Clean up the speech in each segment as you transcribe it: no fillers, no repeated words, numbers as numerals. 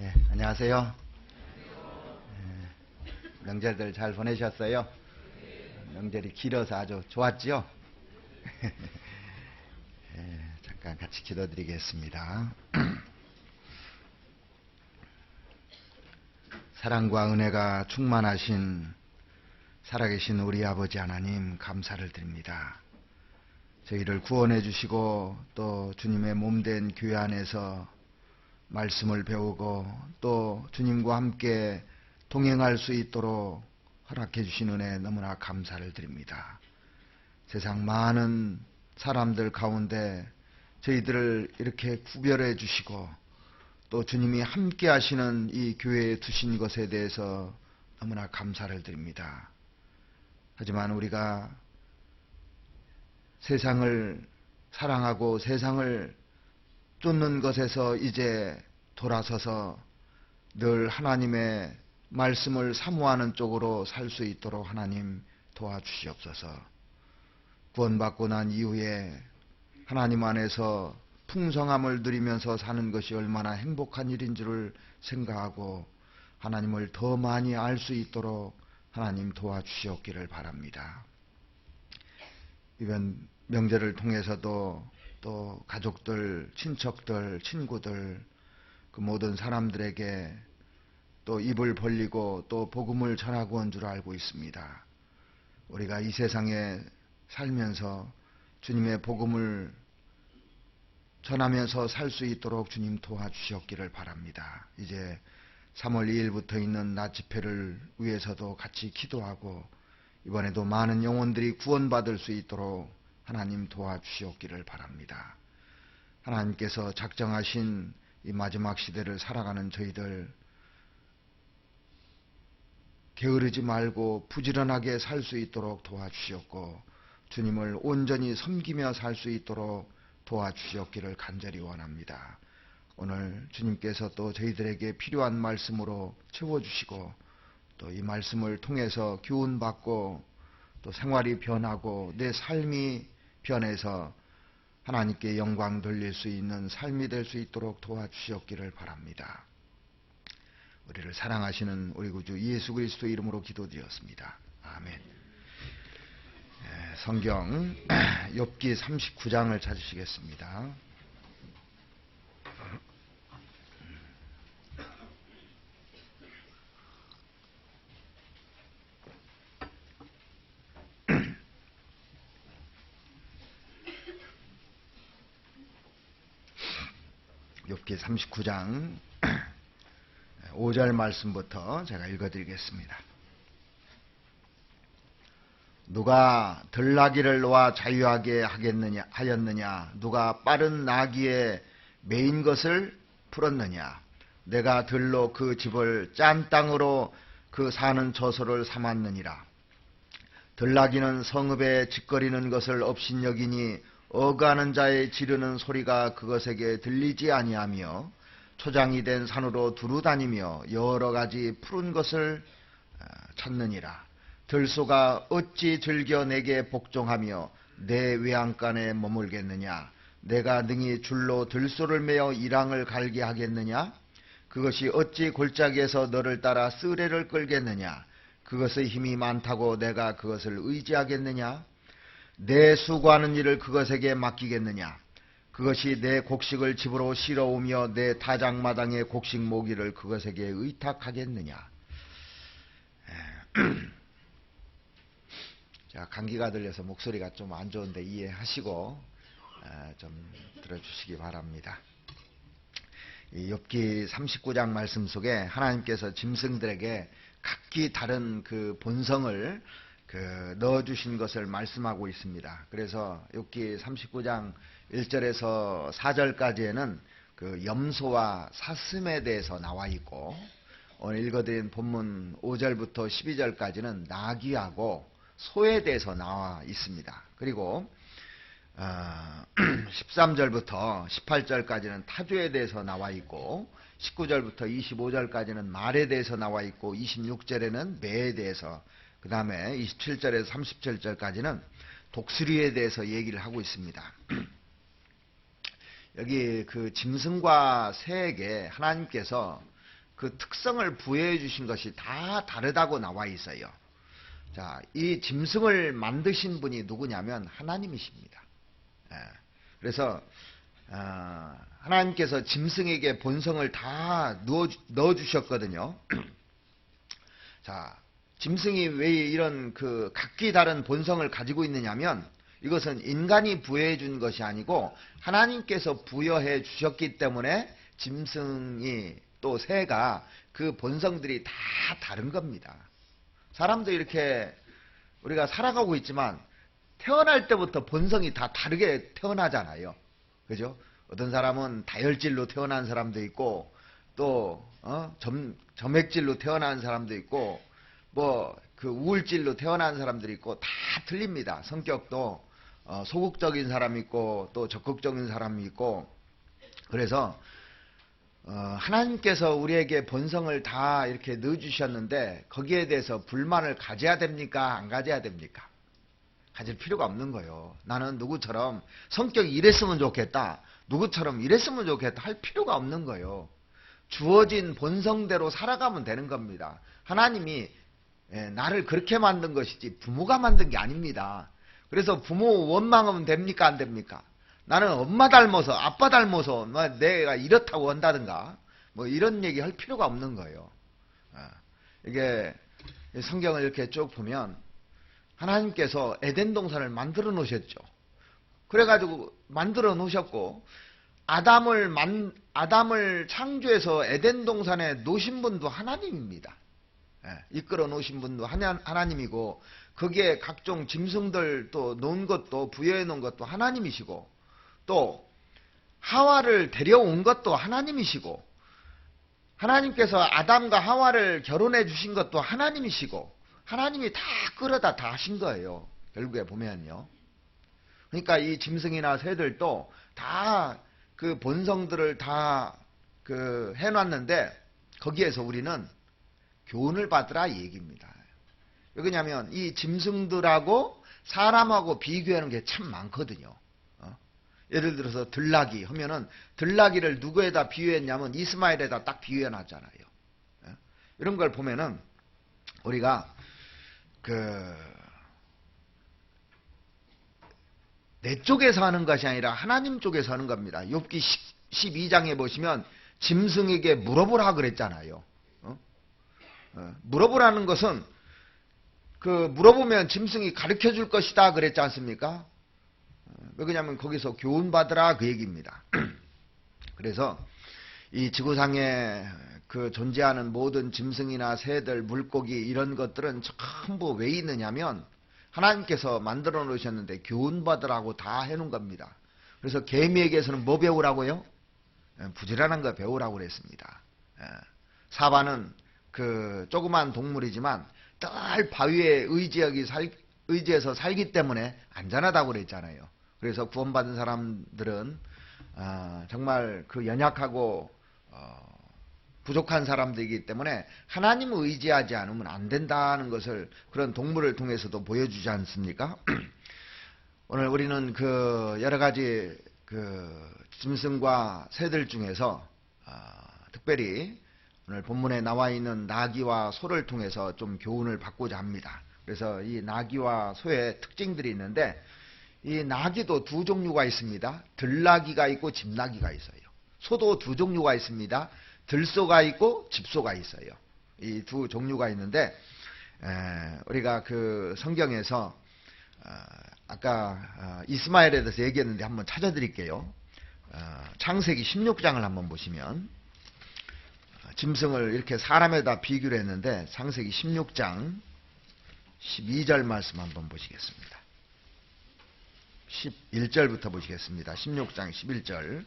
네, 안녕하세요. 명절들 잘 보내셨어요? 명절이 길어서 아주 좋았죠? 잠깐 같이 기도드리겠습니다. 사랑과 은혜가 충만하신 살아계신 우리 아버지 하나님 감사를 드립니다. 저희를 구원해 주시고 또 주님의 몸된 교회 안에서 말씀을 배우고 또 주님과 함께 동행할 수 있도록 허락해 주신 은혜 너무나 감사를 드립니다. 세상 많은 사람들 가운데 저희들을 이렇게 구별해 주시고 또 주님이 함께 하시는 이 교회에 두신 것에 대해서 너무나 감사를 드립니다. 하지만 우리가 세상을 사랑하고 세상을 쫓는 것에서 이제 돌아서서 늘 하나님의 말씀을 사모하는 쪽으로 살 수 있도록 하나님 도와주시옵소서. 구원받고 난 이후에 하나님 안에서 풍성함을 누리면서 사는 것이 얼마나 행복한 일인 줄을 생각하고 하나님을 더 많이 알 수 있도록 하나님 도와주시옵기를 바랍니다. 이번 명절을 통해서도 또 가족들, 친척들, 친구들 그 모든 사람들에게 또 입을 벌리고 또 복음을 전하고 온 줄 알고 있습니다. 우리가 이 세상에 살면서 주님의 복음을 전하면서 살 수 있도록 주님 도와주시옵기를 바랍니다. 이제 3월 2일부터 있는 낮 집회를 위해서도 같이 기도하고 이번에도 많은 영혼들이 구원받을 수 있도록 하나님 도와주시옵기를 바랍니다. 하나님께서 작정하신 이 마지막 시대를 살아가는 저희들 게으르지 말고 부지런하게 살 수 있도록 도와주시옵고 주님을 온전히 섬기며 살 수 있도록 도와주시옵기를 간절히 원합니다. 오늘 주님께서 또 저희들에게 필요한 말씀으로 채워주시고 또 이 말씀을 통해서 교훈받고 또 생활이 변하고 내 삶이 변해서 하나님께 영광 돌릴 수 있는 삶이 될 수 있도록 도와주시옵기를 바랍니다. 우리를 사랑하시는 우리 구주 예수 그리스도 이름으로 기도드렸습니다. 아멘. 성경 욥기 39장을 찾으시겠습니다. 욥기 39장 5절 말씀부터 제가 읽어드리겠습니다. 누가 들나귀를 놓아 자유하게 하였느냐? 누가 빠른 나귀에 매인 것을 풀었느냐? 내가 들로 그 집을 짠 땅으로 그 사는 처소를 삼았느니라. 들나귀는 성읍에 짓거리는 것을 업신여기니 어가는 자의 지르는 소리가 그것에게 들리지 아니하며 초장이 된 산으로 두루 다니며 여러 가지 푸른 것을 찾느니라. 들소가 어찌 즐겨 내게 복종하며 내 외양간에 머물겠느냐? 내가 능히 줄로 들소를 매어 이랑을 갈게 하겠느냐? 그것이 어찌 골짜기에서 너를 따라 쓰레를 끌겠느냐? 그것의 힘이 많다고 내가 그것을 의지하겠느냐? 내 수고하는 일을 그것에게 맡기겠느냐? 그것이 내 곡식을 집으로 실어오며 내 타작마당의 곡식 모기를 그것에게 의탁하겠느냐? 자, 감기가 들려서 목소리가 좀 안 좋은데 이해하시고 좀 들어주시기 바랍니다. 이 욥기 39장 말씀 속에 하나님께서 짐승들에게 각기 다른 그 본성을 넣어주신 것을 말씀하고 있습니다. 그래서 욥기 39장 1절에서 4절까지에는 그 염소와 사슴에 대해서 나와 있고 오늘 읽어드린 본문 5절부터 12절까지는 나귀하고 소에 대해서 나와 있습니다. 그리고 13절부터 18절까지는 타조에 대해서 나와 있고 19절부터 25절까지는 말에 대해서 나와 있고 26절에는 매에 대해서 그 다음에 27절에서 37절까지는 독수리에 대해서 얘기를 하고 있습니다. 여기 그 짐승과 새에게 하나님께서 그 특성을 부여해 주신 것이 다 다르다고 나와 있어요. 자, 이 짐승을 만드신 분이 누구냐면 하나님이십니다. 예. 그래서 하나님께서 짐승에게 본성을 다 넣어 주셨거든요. 자, 짐승이 왜 이런 그 각기 다른 본성을 가지고 있느냐면 이것은 인간이 부여해 준 것이 아니고 하나님께서 부여해 주셨기 때문에 짐승이 또 새가 그 본성들이 다 다른 겁니다. 사람도 이렇게 우리가 살아가고 있지만 태어날 때부터 본성이 다 다르게 태어나잖아요. 그죠? 어떤 사람은 다혈질로 태어난 사람도 있고 또 점액질로 태어난 사람도 있고 뭐 그 우울질로 태어난 사람들이 있고 다 틀립니다. 성격도 소극적인 사람이 있고 또 적극적인 사람이 있고 그래서 하나님께서 우리에게 본성을 다 이렇게 넣어주셨는데 거기에 대해서 불만을 가져야 됩니까? 안 가져야 됩니까? 가질 필요가 없는 거예요. 나는 누구처럼 성격이 이랬으면 좋겠다. 누구처럼 이랬으면 좋겠다. 할 필요가 없는 거예요. 주어진 본성대로 살아가면 되는 겁니다. 하나님이 나를 그렇게 만든 것이지 부모가 만든 게 아닙니다. 그래서 부모 원망하면 됩니까? 안 됩니까? 나는 엄마 닮아서 아빠 닮아서 내가 이렇다고 한다든가 뭐 이런 얘기 할 필요가 없는 거예요. 이게 성경을 이렇게 쭉 보면 하나님께서 에덴 동산을 만들어 놓으셨죠. 그래가지고 만들어 놓으셨고 아담을 창조해서 에덴 동산에 놓으신 분도 하나님입니다. 이끌어 놓으신 분도 하나님이고 거기에 각종 짐승들 또 놓은 것도 부여해 놓은 것도 하나님이시고 또 하와를 데려온 것도 하나님이시고 하나님께서 아담과 하와를 결혼해 주신 것도 하나님이시고 하나님이 다 끌어다 다 하신 거예요. 결국에 보면요. 그러니까 이 짐승이나 새들도 다 그 본성들을 다 그 해놨는데 거기에서 우리는 교훈을 받으라 이 얘기입니다. 왜냐하면 이 짐승들하고 사람하고 비교하는 게 참 많거든요. 예를 들어서 들나귀 하면은 들나귀를 누구에다 비유했냐면 이스마엘에다 딱 비유해놨잖아요. 이런 걸 보면은 우리가 내 쪽에서 하는 것이 아니라 하나님 쪽에서 하는 겁니다. 욥기 12장에 보시면 짐승에게 물어보라 그랬잖아요. 물어보라는 것은 물어보면 짐승이 가르쳐 줄 것이다 그랬지 않습니까? 왜냐하면 거기서 교훈 받으라 그 얘기입니다. 그래서 이 지구상에 존재하는 모든 짐승이나 새들, 물고기 이런 것들은 전부 왜 있느냐면 하나님께서 만들어 놓으셨는데 교훈 받으라고 다 해놓은 겁니다. 그래서 개미에게서는 뭐 배우라고요? 부지런한 거 배우라고 그랬습니다. 사바는 조그만 동물이지만 늘 바위에 의지해서 살기 때문에 안전하다고 그랬잖아요. 그래서 구원받은 사람들은 정말 연약하고 부족한 사람들이기 때문에 하나님을 의지하지 않으면 안 된다는 것을 그런 동물을 통해서도 보여주지 않습니까? 오늘 우리는 여러 가지 짐승과 새들 중에서 특별히 오늘 본문에 나와 있는 나귀와 소를 통해서 좀 교훈을 받고자 합니다. 그래서 이 나귀와 소의 특징들이 있는데 이 나귀도 두 종류가 있습니다. 들나귀가 있고 집나귀가 있어요. 소도 두 종류가 있습니다. 들소가 있고 집소가 있어요. 이 두 종류가 있는데 우리가 성경에서 아까 이스마엘에 대해서 얘기했는데 한번 찾아드릴게요. 창세기 16장을 한번 보시면 짐승을 이렇게 사람에다 비교를 했는데 창세기 16장 12절 말씀 한번 보시겠습니다. 11절부터 보시겠습니다. 16장 11절.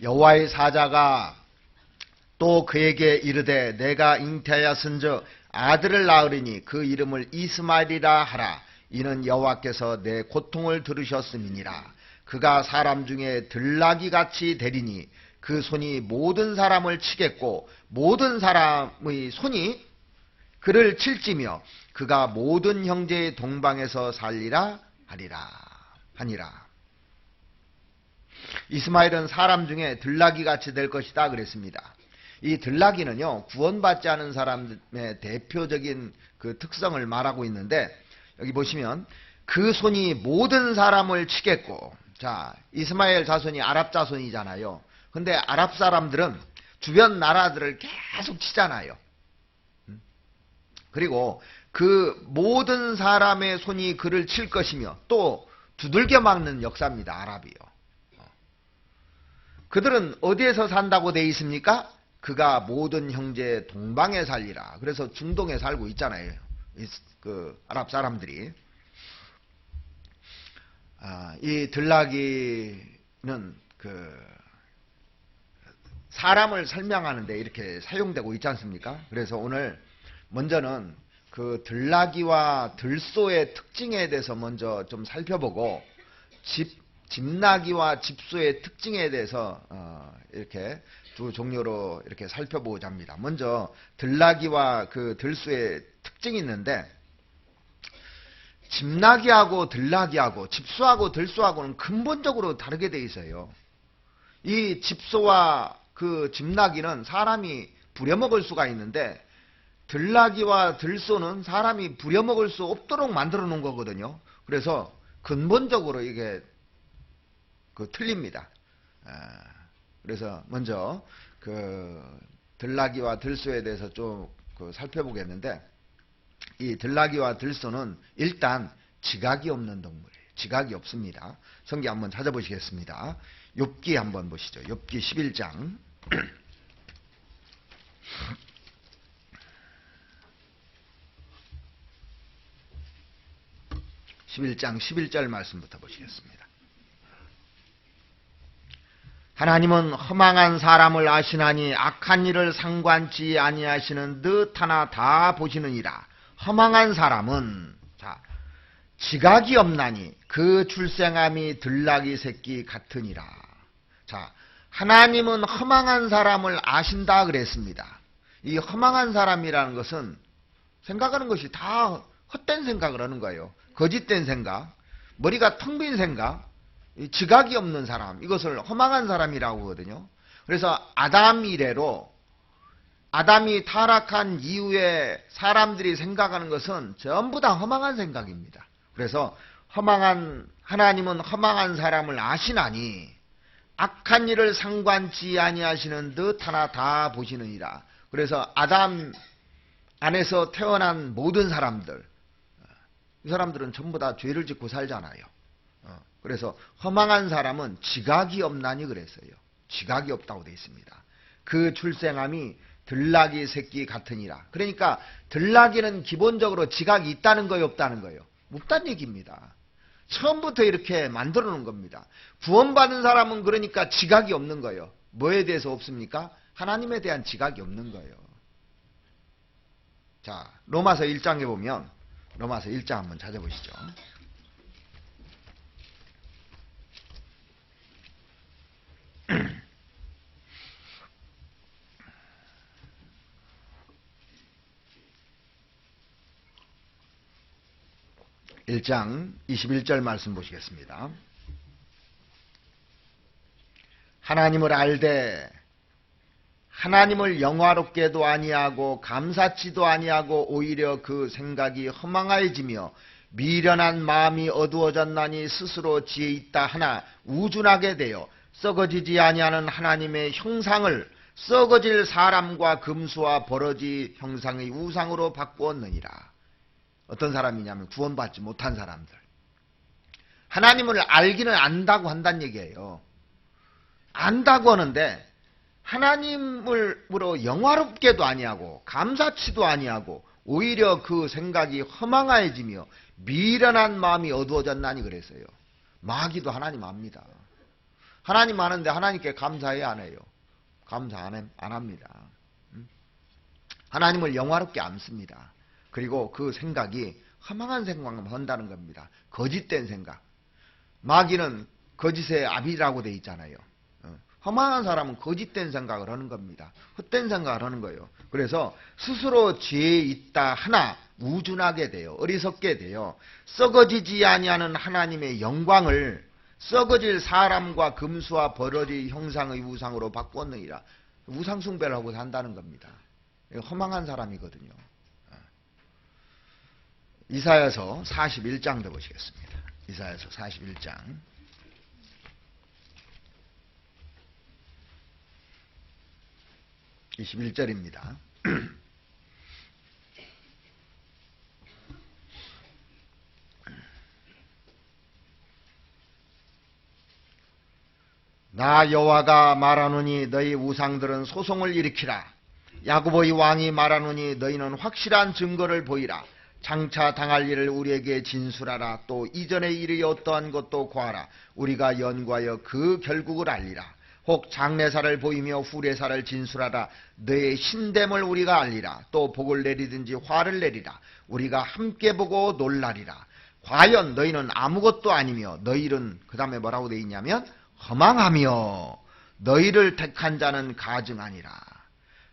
여호와의 사자가 또 그에게 이르되 내가 잉태하였은즉 아들을 낳으리니 그 이름을 이스마엘이라 하라. 이는 여호와께서 내 고통을 들으셨음이니라. 그가 사람 중에 들나귀같이 되리니 그 손이 모든 사람을 치겠고 모든 사람의 손이 그를 칠지며 그가 모든 형제의 동방에서 살리라 하리라. 하니라. 이스마엘은 사람 중에 들나귀 같이 될 것이다 그랬습니다. 이 들나귀는요, 구원받지 않은 사람의 대표적인 그 특성을 말하고 있는데, 여기 보시면 그 손이 모든 사람을 치겠고, 자, 이스마엘 자손이 아랍 자손이잖아요. 근데 아랍 사람들은 주변 나라들을 계속 치잖아요. 그리고 그 모든 사람의 손이 그를 칠 것이며 또 두들겨 막는 역사입니다. 아랍이요. 그들은 어디에서 산다고 돼 있습니까? 그가 모든 형제 동방에 살리라. 그래서 중동에 살고 있잖아요. 그 아랍 사람들이. 이 들나귀는 그 사람을 설명하는데 이렇게 사용되고 있지 않습니까? 그래서 오늘 먼저는 그 들나귀와 들소의 특징에 대해서 먼저 좀 살펴보고 집나귀와 집소의 특징에 대해서 이렇게 두 종류로 이렇게 살펴보고자 합니다. 먼저 들나귀와 그 들소의 특징이 있는데, 집나귀하고 들나귀하고 집소하고 들소하고는 근본적으로 다르게 돼 있어요. 이 집소와 그 집나귀는 사람이 부려먹을 수가 있는데, 들나귀와 들소는 사람이 부려먹을 수 없도록 만들어 놓은 거거든요. 그래서 근본적으로 이게 틀립니다. 그래서 먼저 그 들나귀와 들소에 대해서 좀 살펴보겠는데, 이 들나귀와 들소는 일단 지각이 없는 동물이에요. 지각이 없습니다. 성경 한번 찾아보시겠습니다. 욥기 한번 보시죠. 욥기 11장 11장 11절 말씀부터 보시겠습니다. 하나님은 허망한 사람을 아시나니 악한 일을 상관치 아니하시는 듯 하나 다 보시느니라. 허망한 사람은, 자, 지각이 없나니 그 출생함이 들나귀 새끼 같으니라. 자, 하나님은 허망한 사람을 아신다 그랬습니다. 이 허망한 사람이라는 것은 생각하는 것이 다 헛된 생각을 하는 거예요. 거짓된 생각, 머리가 텅 빈 생각, 지각이 없는 사람, 이것을 허망한 사람이라고 하거든요. 그래서 아담 이래로 아담이 타락한 이후에 사람들이 생각하는 것은 전부 다 허망한 생각입니다. 그래서 하나님은 허망한 사람을 아시나니 악한 일을 상관치 아니하시는 듯 하나 다 보시느니라. 그래서 아담 안에서 태어난 모든 사람들, 이 사람들은 전부 다 죄를 짓고 살잖아요. 그래서 허망한 사람은 지각이 없나니 그랬어요. 지각이 없다고 되어 있습니다. 그 출생함이 들나귀 새끼 같으니라. 그러니까 들나귀는 기본적으로 지각이 있다는 거예요, 없다는 거예요? 없다는 얘기입니다. 처음부터 이렇게 만들어 놓은 겁니다. 구원받은 사람은 그러니까 지각이 없는 거예요. 뭐에 대해서 없습니까? 하나님에 대한 지각이 없는 거예요. 자, 로마서 1장에 보면, 로마서 1장 한번 찾아보시죠. (1장) 21절 말씀 보시겠습니다. 하나님을 알되 하나님을 영화롭게도 아니하고 감사치도 아니하고 오히려 그 생각이 허망해지며 미련한 마음이 어두워졌나니 스스로 지혜 있다 하나 우준하게 되어 썩어지지 아니하는 하나님의 형상을 썩어질 사람과 금수와 버러지 형상의 우상으로 바꾸었느니라. 어떤 사람이냐면 구원받지 못한 사람들. 하나님을 알기는 안다고 한다는 얘기예요. 안다고 하는데 하나님으로 영화롭게도 아니하고 감사치도 아니하고 오히려 그 생각이 허망해지며 미련한 마음이 어두워졌나니 그랬어요. 마귀도 하나님 압니다. 하나님 아는데 하나님께 감사해 안 해요? 감사 안 합니다. 하나님을 영화롭게 않습니다. 그리고 그 생각이 허망한 생각만 한다는 겁니다. 거짓된 생각. 마귀는 거짓의 아비라고 돼 있잖아요. 허망한 사람은 거짓된 생각을 하는 겁니다. 헛된 생각을 하는 거예요. 그래서 스스로 죄에 있다 하나 우준하게 돼요. 어리석게 돼요. 썩어지지 아니하는 하나님의 영광을 썩어질 사람과 금수와 버러지 형상의 우상으로 바꾸었느니라. 우상 숭배를 하고 산다는 겁니다. 허망한 사람이거든요. 이사야서 41장 보시겠습니다. 이사야서 41장 21절입니다. 나 여호와가 말하노니 너희 우상들은 소송을 일으키라. 야곱의 왕이 말하노니 너희는 확실한 증거를 보이라. 장차 당할 일을 우리에게 진술하라. 또 이전의 일이 어떠한 것도 고하라. 우리가 연구하여 그 결국을 알리라. 혹 장래사를 보이며 후래사를 진술하라. 너의 신됨을 우리가 알리라. 또 복을 내리든지 화를 내리라. 우리가 함께 보고 놀라리라. 과연 너희는 아무것도 아니며 너희 일은 그 다음에 뭐라고 되어 있냐면 허망하며 너희를 택한 자는 가증하니라.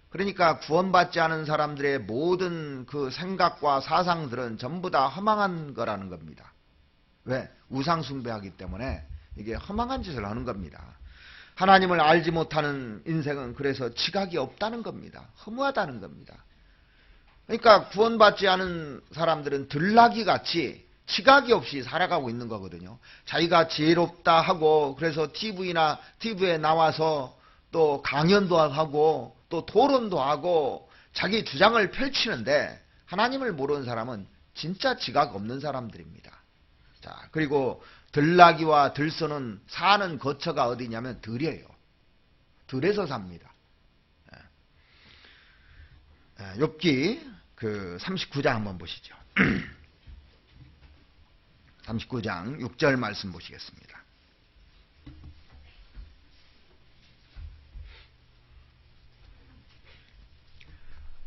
그러니까 구원받지 않은 사람들의 모든 그 생각과 사상들은 전부 다 허망한 거라는 겁니다. 왜? 우상 숭배하기 때문에 이게 허망한 짓을 하는 겁니다. 하나님을 알지 못하는 인생은 그래서 지각이 없다는 겁니다. 허무하다는 겁니다. 그러니까 구원받지 않은 사람들은 들나귀 같이 지각이 없이 살아가고 있는 거거든요. 자기가 지혜롭다 하고 그래서 TV에 나와서 또 강연도 하고 또 토론도 하고 자기 주장을 펼치는데 하나님을 모르는 사람은 진짜 지각 없는 사람들입니다. 자, 그리고 들나귀와 들소는 사는 거처가 어디냐면 들이에요. 들에서 삽니다. 욥기 그 39장 한번 보시죠. 39장 6절 말씀 보시겠습니다.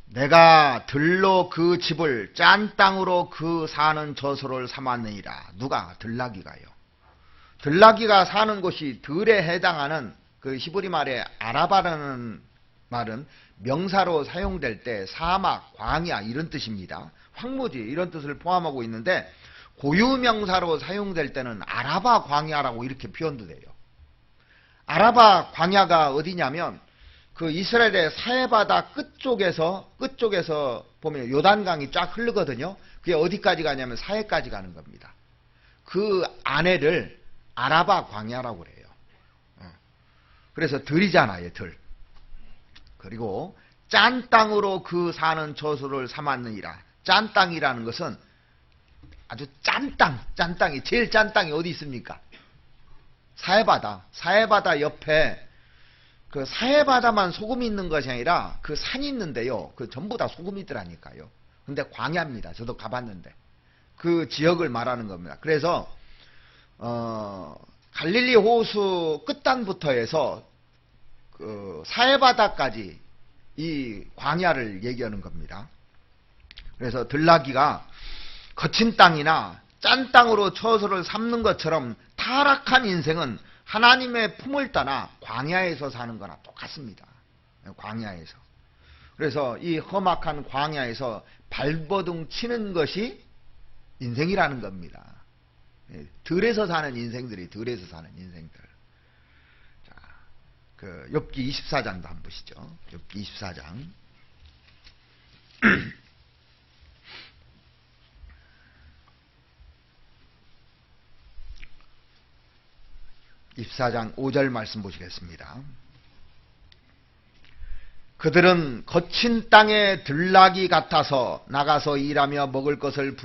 내가 들로 그 집을 짠 땅으로 그 사는 저소를 삼았느니라. 누가? 들나귀가요. 들나귀가 사는 곳이 들에 해당하는 그 히브리 말의 아라바라는 말은 명사로 사용될 때 사막, 광야 이런 뜻입니다. 황무지 이런 뜻을 포함하고 있는데 고유명사로 사용될 때는 아라바 광야라고 이렇게 표현도 돼요. 아라바 광야가 어디냐면 그 이스라엘의 사해바다 끝쪽에서 보면 요단강이 쫙 흐르거든요. 그게 어디까지 가냐면 사해까지 가는 겁니다. 그 안에를 아라바 광야라고 그래요. 그래서 들이잖아요, 들. 그리고 짠 땅으로 그 사는 저수를 삼았느니라. 짠 땅이라는 것은 아주 짠 땅이 제일 짠 땅이 어디 있습니까? 사해바다 옆에 그 사해바다만 소금이 있는 것이 아니라 그 산이 있는데요. 그 전부 다 소금이더라니까요. 근데 광야입니다. 저도 가봤는데 그 지역을 말하는 겁니다. 그래서 갈릴리 호수 끝단부터 해서 그 사해바다까지 이 광야를 얘기하는 겁니다. 그래서 들나귀가 거친 땅이나 짠 땅으로 처소를 삼는 것처럼 타락한 인생은 하나님의 품을 떠나 광야에서 사는 거나 똑같습니다. 광야에서. 그래서 이 험악한 광야에서 발버둥 치는 것이 인생이라는 겁니다. 들에서 사는 인생들이 들에서 사는 인생들. 자, 그 욥기 24장도 한번 보시죠. 욥기 24장. 24장 5절 말씀 보시겠습니다. 그들은 거친 땅의 들나귀 같아서 나가서 일하며 먹을 것을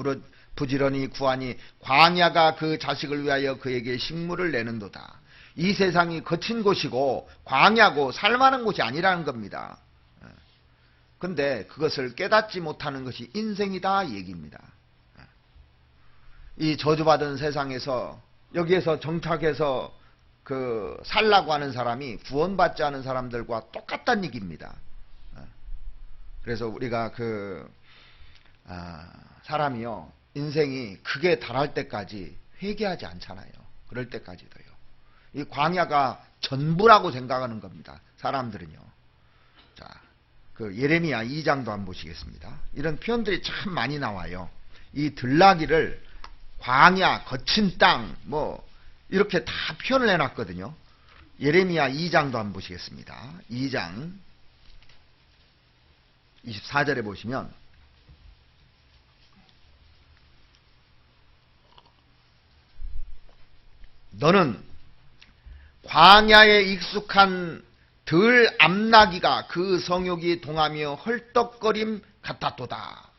부지런히 구하니 광야가 그 자식을 위하여 그에게 식물을 내는도다. 이 세상이 거친 곳이고 광야고 살만한 곳이 아니라는 겁니다. 근데 그것을 깨닫지 못하는 것이 인생이다 얘기입니다. 이 저주받은 세상에서 여기에서 정착해서 그 살라고 하는 사람이 구원받지 않은 사람들과 똑같다는 얘기입니다. 그래서 우리가 사람이요 인생이 극에 달할 때까지 회개하지 않잖아요. 그럴 때까지도요. 이 광야가 전부라고 생각하는 겁니다. 사람들은요. 자, 그 예레미야 2장도 한번 보시겠습니다. 이런 표현들이 참 많이 나와요. 이 들나귀를 광야, 거친 땅, 뭐 이렇게 다 표현을 해놨거든요. 예레미야 2장도 한번 보시겠습니다. 2장 24절에 보시면 너는 광야에 익숙한 들 암나귀가 그 성욕이 동하며 헐떡거림 같았도다.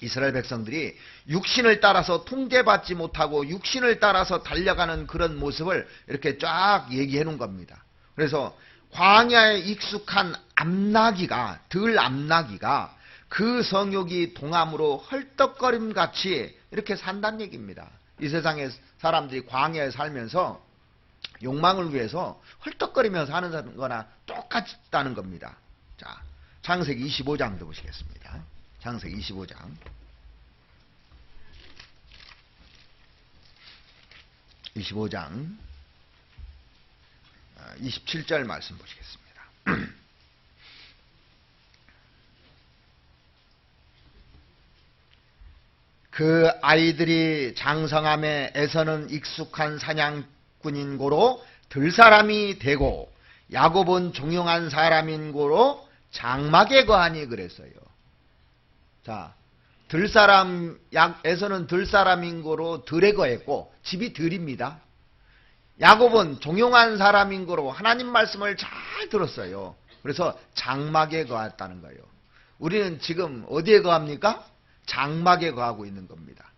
이스라엘 백성들이 육신을 따라서 통제받지 못하고 육신을 따라서 달려가는 그런 모습을 이렇게 쫙 얘기해 놓은 겁니다. 그래서 광야에 익숙한 암나귀가, 들 암나귀가 그 성욕이 동함으로 헐떡거림 같이 이렇게 산다는 얘기입니다. 이 세상에 사람들이 광야에 살면서 욕망을 위해서 헐떡거리면서 사는 거나 똑같다는 겁니다. 자, 창세기 25장도 보시겠습니다. 창세기 25장 27절 말씀 보시겠습니다. 그 아이들이 장성함에 에서는 익숙한 사냥꾼인 고로 들사람이 되고 야곱은 종용한 사람인 고로 장막에 거하니 그랬어요. 자, 에서는 들사람인 고로 들에 거했고 집이 들입니다. 야곱은 종용한 사람인 거로 하나님 말씀을 잘 들었어요. 그래서 장막에 거했다는 거예요. 우리는 지금 어디에 거합니까? 장막에 거하고 있는 겁니다.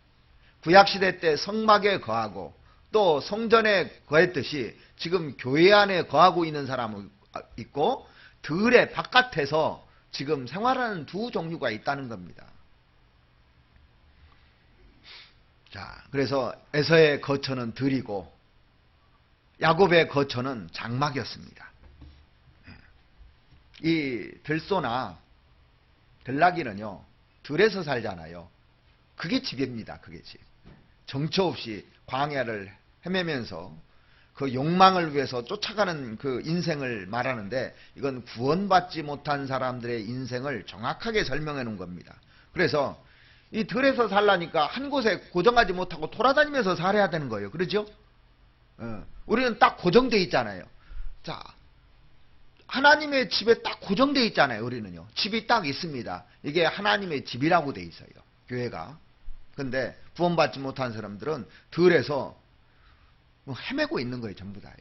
구약시대 때 성막에 거하고 또 성전에 거했듯이 지금 교회 안에 거하고 있는 사람은 있고 들의 바깥에서 지금 생활하는 두 종류가 있다는 겁니다. 자, 그래서 에서의 거처는 들이고 야곱의 거처는 장막이었습니다. 이 들소나 들나귀는요, 들에서 살잖아요. 그게 집입니다. 그게 집. 정처 없이 광야를 헤매면서 그 욕망을 위해서 쫓아가는 그 인생을 말하는데, 이건 구원받지 못한 사람들의 인생을 정확하게 설명해 놓은 겁니다. 그래서 이 들에서 살라니까 한 곳에 고정하지 못하고 돌아다니면서 살아야 되는 거예요. 그렇죠? 우리는 딱 고정되어 있잖아요. 자, 하나님의 집에 딱 고정되어 있잖아요. 우리는요. 집이 딱 있습니다. 이게 하나님의 집이라고 돼 있어요. 교회가. 근데 구원받지 못한 사람들은 들에서 헤매고 있는 거예요. 전부 다요.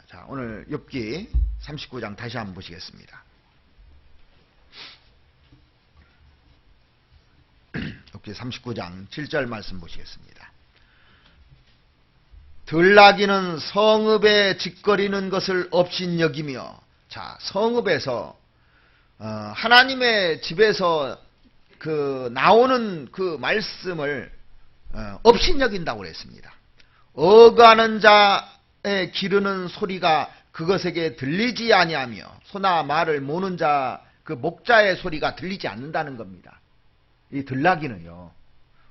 자, 오늘 욥기 39장 다시 한번 보시겠습니다. 욥기 39장 7절 말씀 보시겠습니다. 들나귀는 성읍에 짓거리는 것을 업신여기며, 자, 성읍에서 하나님의 집에서 그 나오는 그 말씀을 업신여긴다고 그랬습니다. 어가는 자의 기르는 소리가 그것에게 들리지 아니하며 소나 말을 모는 자 그 목자의 소리가 들리지 않는다는 겁니다. 이 들나귀는요.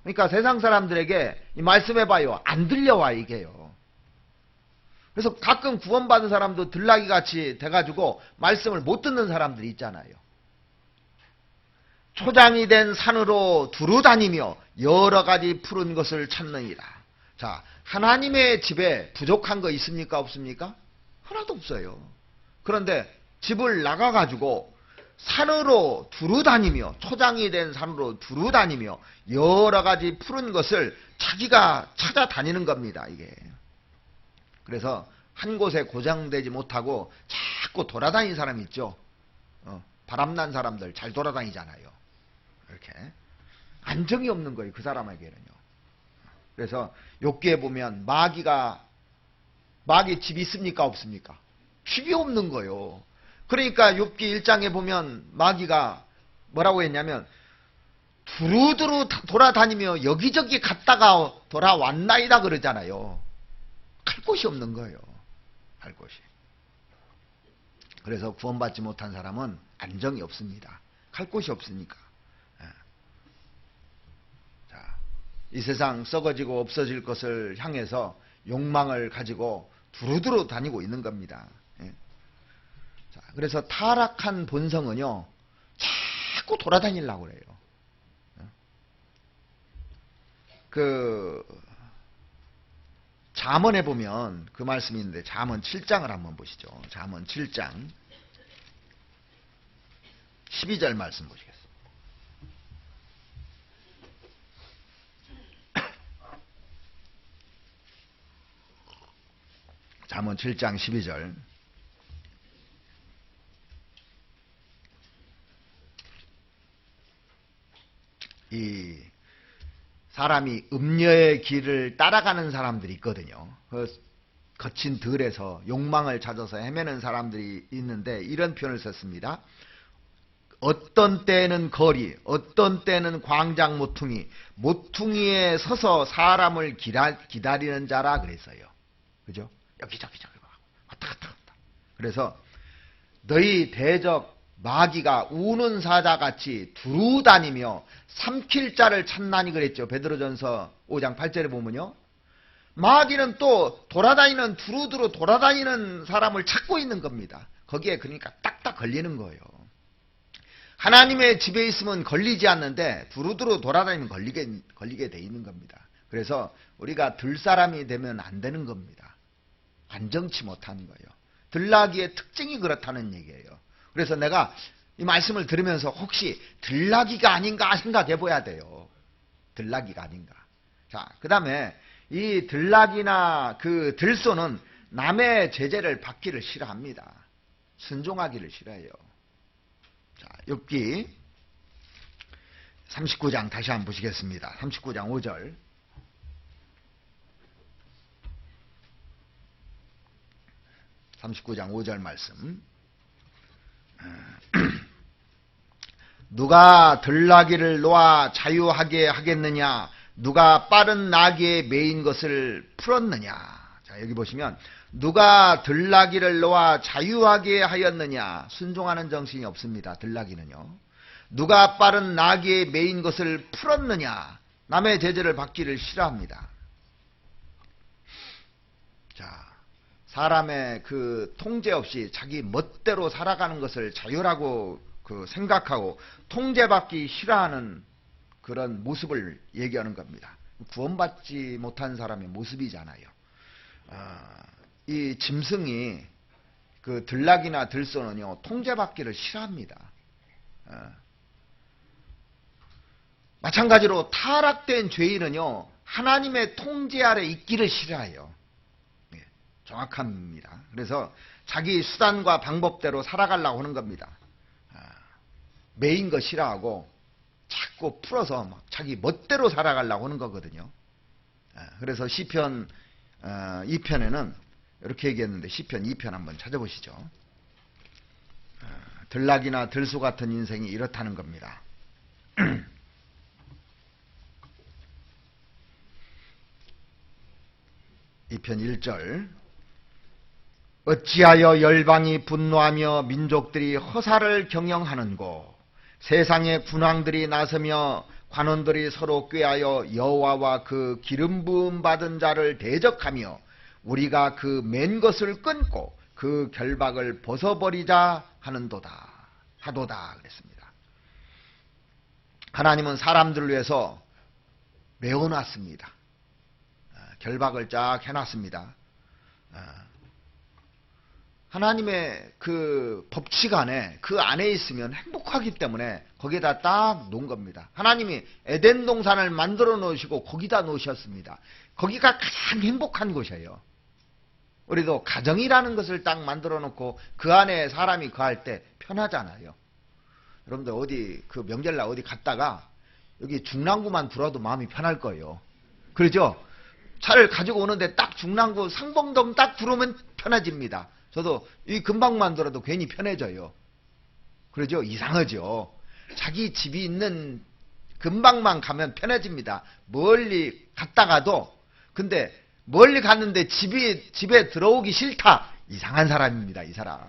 그러니까 세상 사람들에게 이 말씀해봐요. 안 들려와 이게요. 그래서 가끔 구원받은 사람도 들나귀 같이 돼가지고 말씀을 못 듣는 사람들이 있잖아요. 초장이 된 산으로 두루 다니며 여러 가지 푸른 것을 찾느니라. 자, 하나님의 집에 부족한 거 있습니까? 없습니까? 하나도 없어요. 그런데 집을 나가가지고 산으로 두루 다니며, 초장이 된 산으로 두루 다니며 여러 가지 푸른 것을 자기가 찾아다니는 겁니다. 이게. 그래서 한 곳에 고정되지 못하고 자꾸 돌아다니는 사람이 있죠. 바람난 사람들 잘 돌아다니잖아요. 이렇게 안정이 없는 거예요. 그 사람에게는요. 그래서 욥기에 보면 마귀 집이 있습니까? 없습니까? 집이 없는 거예요. 그러니까 욥기 1장에 보면 마귀가 뭐라고 했냐면 두루두루 돌아다니며 여기저기 갔다가 돌아왔나이다 그러잖아요. 갈 곳이 없는 거예요. 갈 곳이. 그래서 구원받지 못한 사람은 안정이 없습니다. 갈 곳이 없으니까. 자, 이 세상 썩어지고 없어질 것을 향해서 욕망을 가지고 두루두루 다니고 있는 겁니다. 예. 자, 그래서 타락한 본성은요, 자꾸 돌아다니려고 그래요. 그 잠언에 보면 그 말씀이 있는데, 잠언 7장을 한번 보시죠. 잠언 7장 12절 말씀 보시겠습니다. 잠언 7장 12절. 이 사람이 음녀의 길을 따라가는 사람들이 있거든요. 그 거친 들에서 욕망을 찾아서 헤매는 사람들이 있는데 이런 표현을 썼습니다. 어떤 때는 거리, 어떤 때는 광장 모퉁이, 모퉁이에 서서 사람을 기다리는 자라 그랬어요. 그죠? 여기저기 왔다 갔다. 그래서 너희 대적 마귀가 우는 사자같이 두루 다니며 삼킬 자를 찾나니 그랬죠. 베드로전서 5장 8절에 보면요. 마귀는 또 돌아다니는, 두루두루 돌아다니는 사람을 찾고 있는 겁니다. 거기에 그러니까 딱딱 걸리는 거예요. 하나님의 집에 있으면 걸리지 않는데 두루두루 돌아다니면 걸리게 돼 있는 겁니다. 그래서 우리가 들사람이 되면 안 되는 겁니다. 안정치 못하는 거예요. 들나귀의 특징이 그렇다는 얘기예요. 그래서 내가 이 말씀을 들으면서 혹시 들나귀가 아닌가 생각해 봐야 돼요. 들나귀가 아닌가. 자, 그 다음에 이 들나귀나 그 들소는 남의 제재를 받기를 싫어합니다. 순종하기를 싫어해요. 자, 욥기 39장 다시 한번 보시겠습니다. 39장 5절. (39장 5절) 말씀. 누가 들나귀를 놓아 자유하게 하겠느냐? 누가 빠른 나귀에 매인 것을 풀었느냐? 자, 여기 보시면 누가 들나귀를 놓아 자유하게 하였느냐? 순종하는 정신이 없습니다. 들나귀는요. 누가 빠른 나귀에 매인 것을 풀었느냐? 남의 제재를 받기를 싫어합니다. 자, 사람의 그 통제 없이 자기 멋대로 살아가는 것을 자유라고 생각하고 통제받기 싫어하는 그런 모습을 얘기하는 겁니다. 구원받지 못한 사람의 모습이잖아요. 이 짐승이 그 들나귀나 들소는요, 통제받기를 싫어합니다. 마찬가지로 타락된 죄인은요, 하나님의 통제 아래 있기를 싫어해요. 정확합니다. 그래서 자기 수단과 방법대로 살아가려고 하는 겁니다. 매인 거 싫어하고 자꾸 풀어서 막 자기 멋대로 살아가려고 하는 거거든요. 그래서 시편 2편에는 이렇게 얘기했는데, 시편 2편 한번 찾아보시죠. 들나귀나 들소 같은 인생이 이렇다는 겁니다. 2편 1절. 어찌하여 열방이 분노하며 민족들이 허사를 경영하는고? 세상의 군왕들이 나서며 관원들이 서로 꾀하여 여호와와 그 기름 부음 받은 자를 대적하며 우리가 그 맨 것을 끊고 그 결박을 벗어버리자 하도다 그랬습니다. 하나님은 사람들을 위해서 메워놨습니다. 결박을 쫙 해놨습니다. 하나님의 그 법칙 안에, 그 안에 있으면 행복하기 때문에 거기에다 딱 놓은 겁니다. 하나님이 에덴 동산을 만들어 놓으시고 거기다 놓으셨습니다. 거기가 가장 행복한 곳이에요. 우리도 가정이라는 것을 딱 만들어 놓고 그 안에 사람이 거할 때 편하잖아요. 여러분들 어디 그 명절날 어디 갔다가 여기 중랑구만 들어도 마음이 편할 거예요. 그러죠? 차를 가지고 오는데 딱 중랑구 상봉동 딱 들어오면 편해집니다. 저도 이 근방만 들어도 괜히 편해져요. 그러죠? 이상하죠? 자기 집이 있는 근방만 가면 편해집니다. 멀리 갔다가도. 근데 멀리 갔는데 집에 들어오기 싫다. 이상한 사람입니다. 이 사람.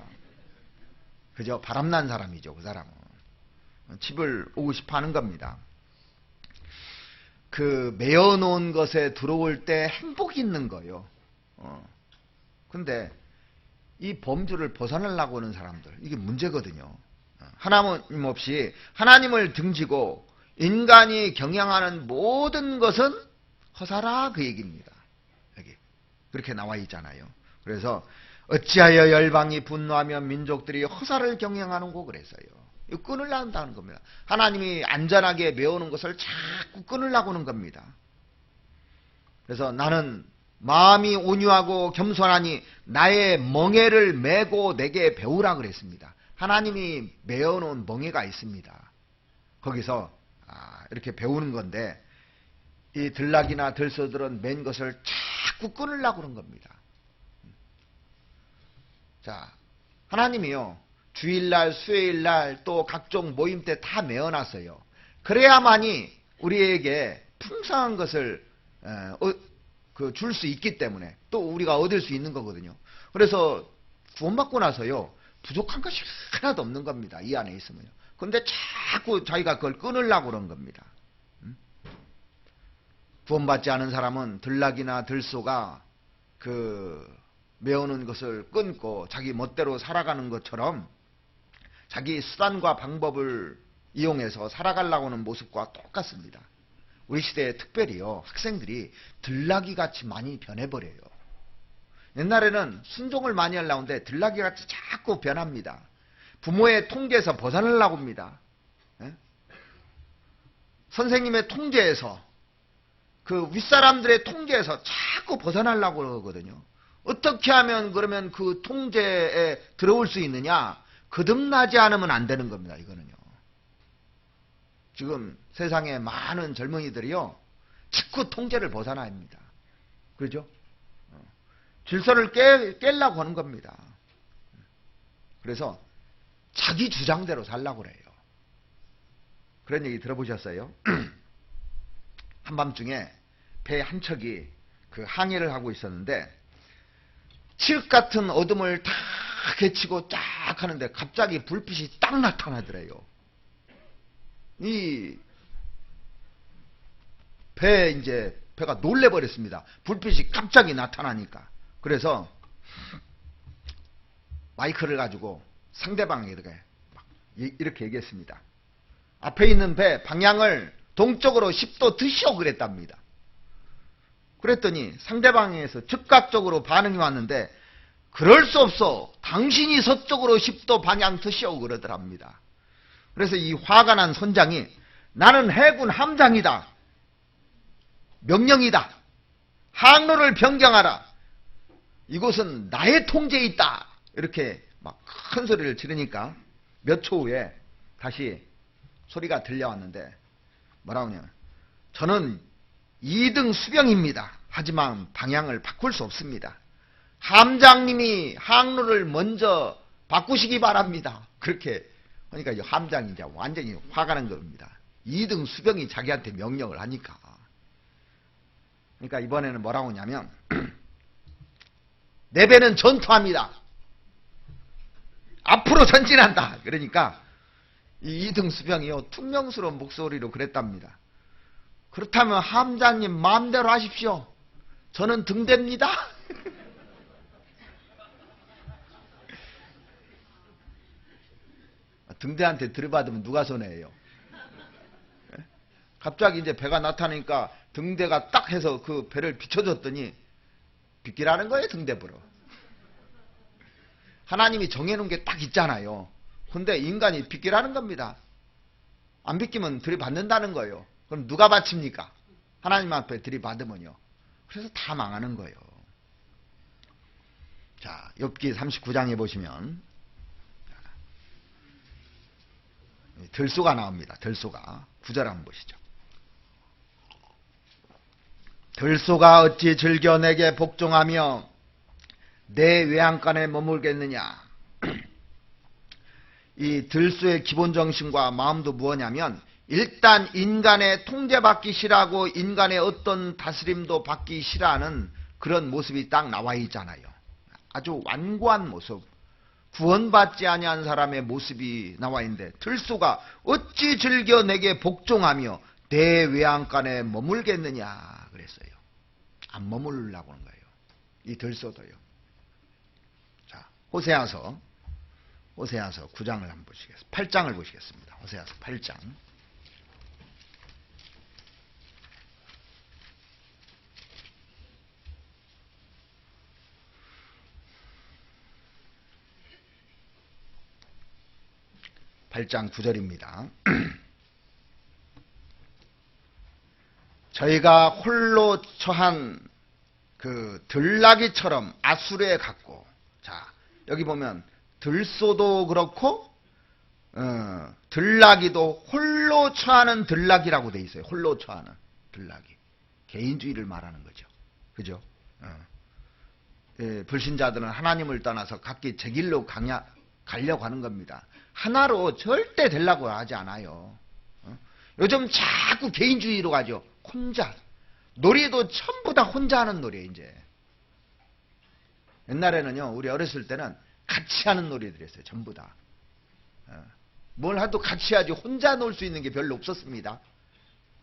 그죠? 바람난 사람이죠. 그 사람은. 집을 오고 싶어 하는 겁니다. 그 메어놓은 것에 들어올 때 행복이 있는 거예요. 근데 이 범주를 벗어나려고 하는 사람들, 이게 문제거든요. 하나님 없이 하나님을 등지고 인간이 경영하는 모든 것은 허사라, 그 얘기입니다. 여기 그렇게 나와 있잖아요. 그래서 어찌하여 열방이 분노하며 민족들이 허사를 경영하는고 그랬어요. 이거 끊으려고 한다는 겁니다. 하나님이 안전하게 메우는 것을 자꾸 끊으려고 하는 겁니다. 그래서 나는 마음이 온유하고 겸손하니 나의 멍에를 메고 내게 배우라 그랬습니다. 하나님이 메어놓은 멍에가 있습니다. 거기서 이렇게 배우는 건데, 이 들락이나 들소들은 맨 것을 자꾸 끊으려고 그런 겁니다. 자, 하나님이요, 주일날, 수요일날, 또 각종 모임 때 다 메어놨어요. 그래야만이 우리에게 풍성한 것을 줄 수 있기 때문에, 또 우리가 얻을 수 있는 거거든요. 그래서 구원받고 나서요, 부족한 것이 하나도 없는 겁니다. 이 안에 있으면요. 근데 자꾸 자기가 그걸 끊으려고 그런 겁니다. 구원받지 않은 사람은 들락이나 들소가 메우는 것을 끊고 자기 멋대로 살아가는 것처럼 자기 수단과 방법을 이용해서 살아가려고 하는 모습과 똑같습니다. 우리 시대에 특별히요, 학생들이 들락이 같이 많이 변해버려요. 옛날에는 순종을 많이 하려고 하는데 들락이 같이 자꾸 변합니다. 부모의 통제에서 벗어나려고 합니다. 선생님의 통제에서, 그 윗사람들의 통제에서 자꾸 벗어나려고 그러거든요. 어떻게 하면 그러면 그 통제에 들어올 수 있느냐? 거듭나지 않으면 안 되는 겁니다. 이거는요. 지금 세상에 많은 젊은이들이요, 자꾸 통제를 벗어나야 합니다. 그렇죠? 질서를 깨려고 하는 겁니다. 그래서 자기 주장대로 살라고 그래요. 그런 얘기 들어보셨어요? 한밤중에 배 한 척이 항해를 하고 있었는데, 칠흑 같은 어둠을 다 개치고 쫙 하는데 갑자기 불빛이 딱 나타나더래요. 이 배가 놀래버렸습니다. 불빛이 갑자기 나타나니까. 그래서 마이크를 가지고 상대방에게 이렇게 얘기했습니다. 앞에 있는 배 방향을 동쪽으로 10도 드시오 그랬답니다. 그랬더니 상대방에서 즉각적으로 반응이 왔는데, 그럴 수 없어, 당신이 서쪽으로 10도 방향 드시오 그러더랍니다. 그래서 이 화가 난 선장이, 나는 해군 함장이다, 명령이다, 항로를 변경하라, 이곳은 나의 통제에 있다, 이렇게 막 큰 소리를 지르니까 몇 초 후에 다시 소리가 들려왔는데 뭐라고 하냐면, 저는 2등 수병입니다. 하지만 방향을 바꿀 수 없습니다. 함장님이 항로를 먼저 바꾸시기 바랍니다. 그렇게 하니까 이 함장이 이제 완전히 화가 난 겁니다. 2등 수병이 자기한테 명령을 하니까. 그러니까 이번에는 뭐라고 하냐면, 내 배는 전투합니다. 앞으로 전진한다. 그러니까 이 2등 수병이요, 퉁명스러운 목소리로 그랬답니다. 그렇다면 함장님 마음대로 하십시오. 저는 등대입니다. 등대한테 들이받으면 누가 손해예요? 갑자기 이제 배가 나타나니까 등대가 딱 해서 그 배를 비춰줬더니 비키라는 거예요, 등대부로. 하나님이 정해놓은 게 딱 있잖아요. 근데 인간이 비키라는 겁니다. 안 비키면 들이받는다는 거예요. 그럼 누가 바칩니까? 하나님 앞에 들이받으면요. 그래서 다 망하는 거예요. 자, 욥기 39장에 보시면 들소가 나옵니다. 들소가. 9절 한번 보시죠. 들소가 어찌 즐겨 내게 복종하며 내 외양간에 머물겠느냐. 이 들소의 기본 정신과 마음도 무엇냐면, 일단 인간의 통제받기 싫어하고 인간의 어떤 다스림도 받기 싫어하는 그런 모습이 딱 나와 있잖아요. 아주 완고한 모습, 구원받지 아니한 사람의 모습이 나와 있는데, 들소가 어찌 즐겨 내게 복종하며 내 외양간에 머물겠느냐 그랬어요. 안 머물려고 하는 거예요. 이 들소도요. 호세아서 9장을 한번 보시겠습니다. 8장을 보시겠습니다. 호세아서 8장. (8장) 9절입니다. 저희가 홀로 처한 그 들나귀처럼 아수르에 갔고, 자 여기 보면 들소도 그렇고 들나귀도 홀로 처하는 들나귀라고 돼 있어요. 홀로 처하는 들나귀, 개인주의를 말하는 거죠. 그죠? 예, 불신자들은 하나님을 떠나서 각기 제 길로 가려고 하는 겁니다. 하나로 절대 되려고 하지 않아요. 요즘 자꾸 개인주의로 가죠. 혼자. 노래도 전부 다 혼자 하는 노래. 이제 옛날에는요, 우리 어렸을 때는 같이 하는 노래들이었어요. 전부 다. 뭘 해도 같이 하지 혼자 놀 수 있는 게 별로 없었습니다.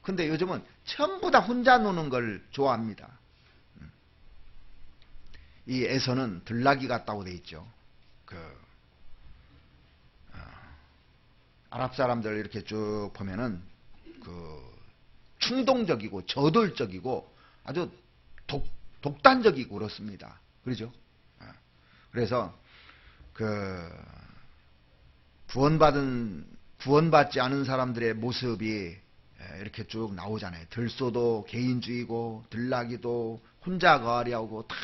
근데 요즘은 전부 다 혼자 노는 걸 좋아합니다. 이 에서는 들나귀 같다고 돼 있죠. 아랍 사람들 이렇게 쭉 보면은 충동적이고 저돌적이고 아주 독단적이고 그렇습니다. 그렇죠? 그래서 구원받지 않은 사람들의 모습이 이렇게 쭉 나오잖아요. 들소도 개인주의고 들나귀도 혼자 거하려고 다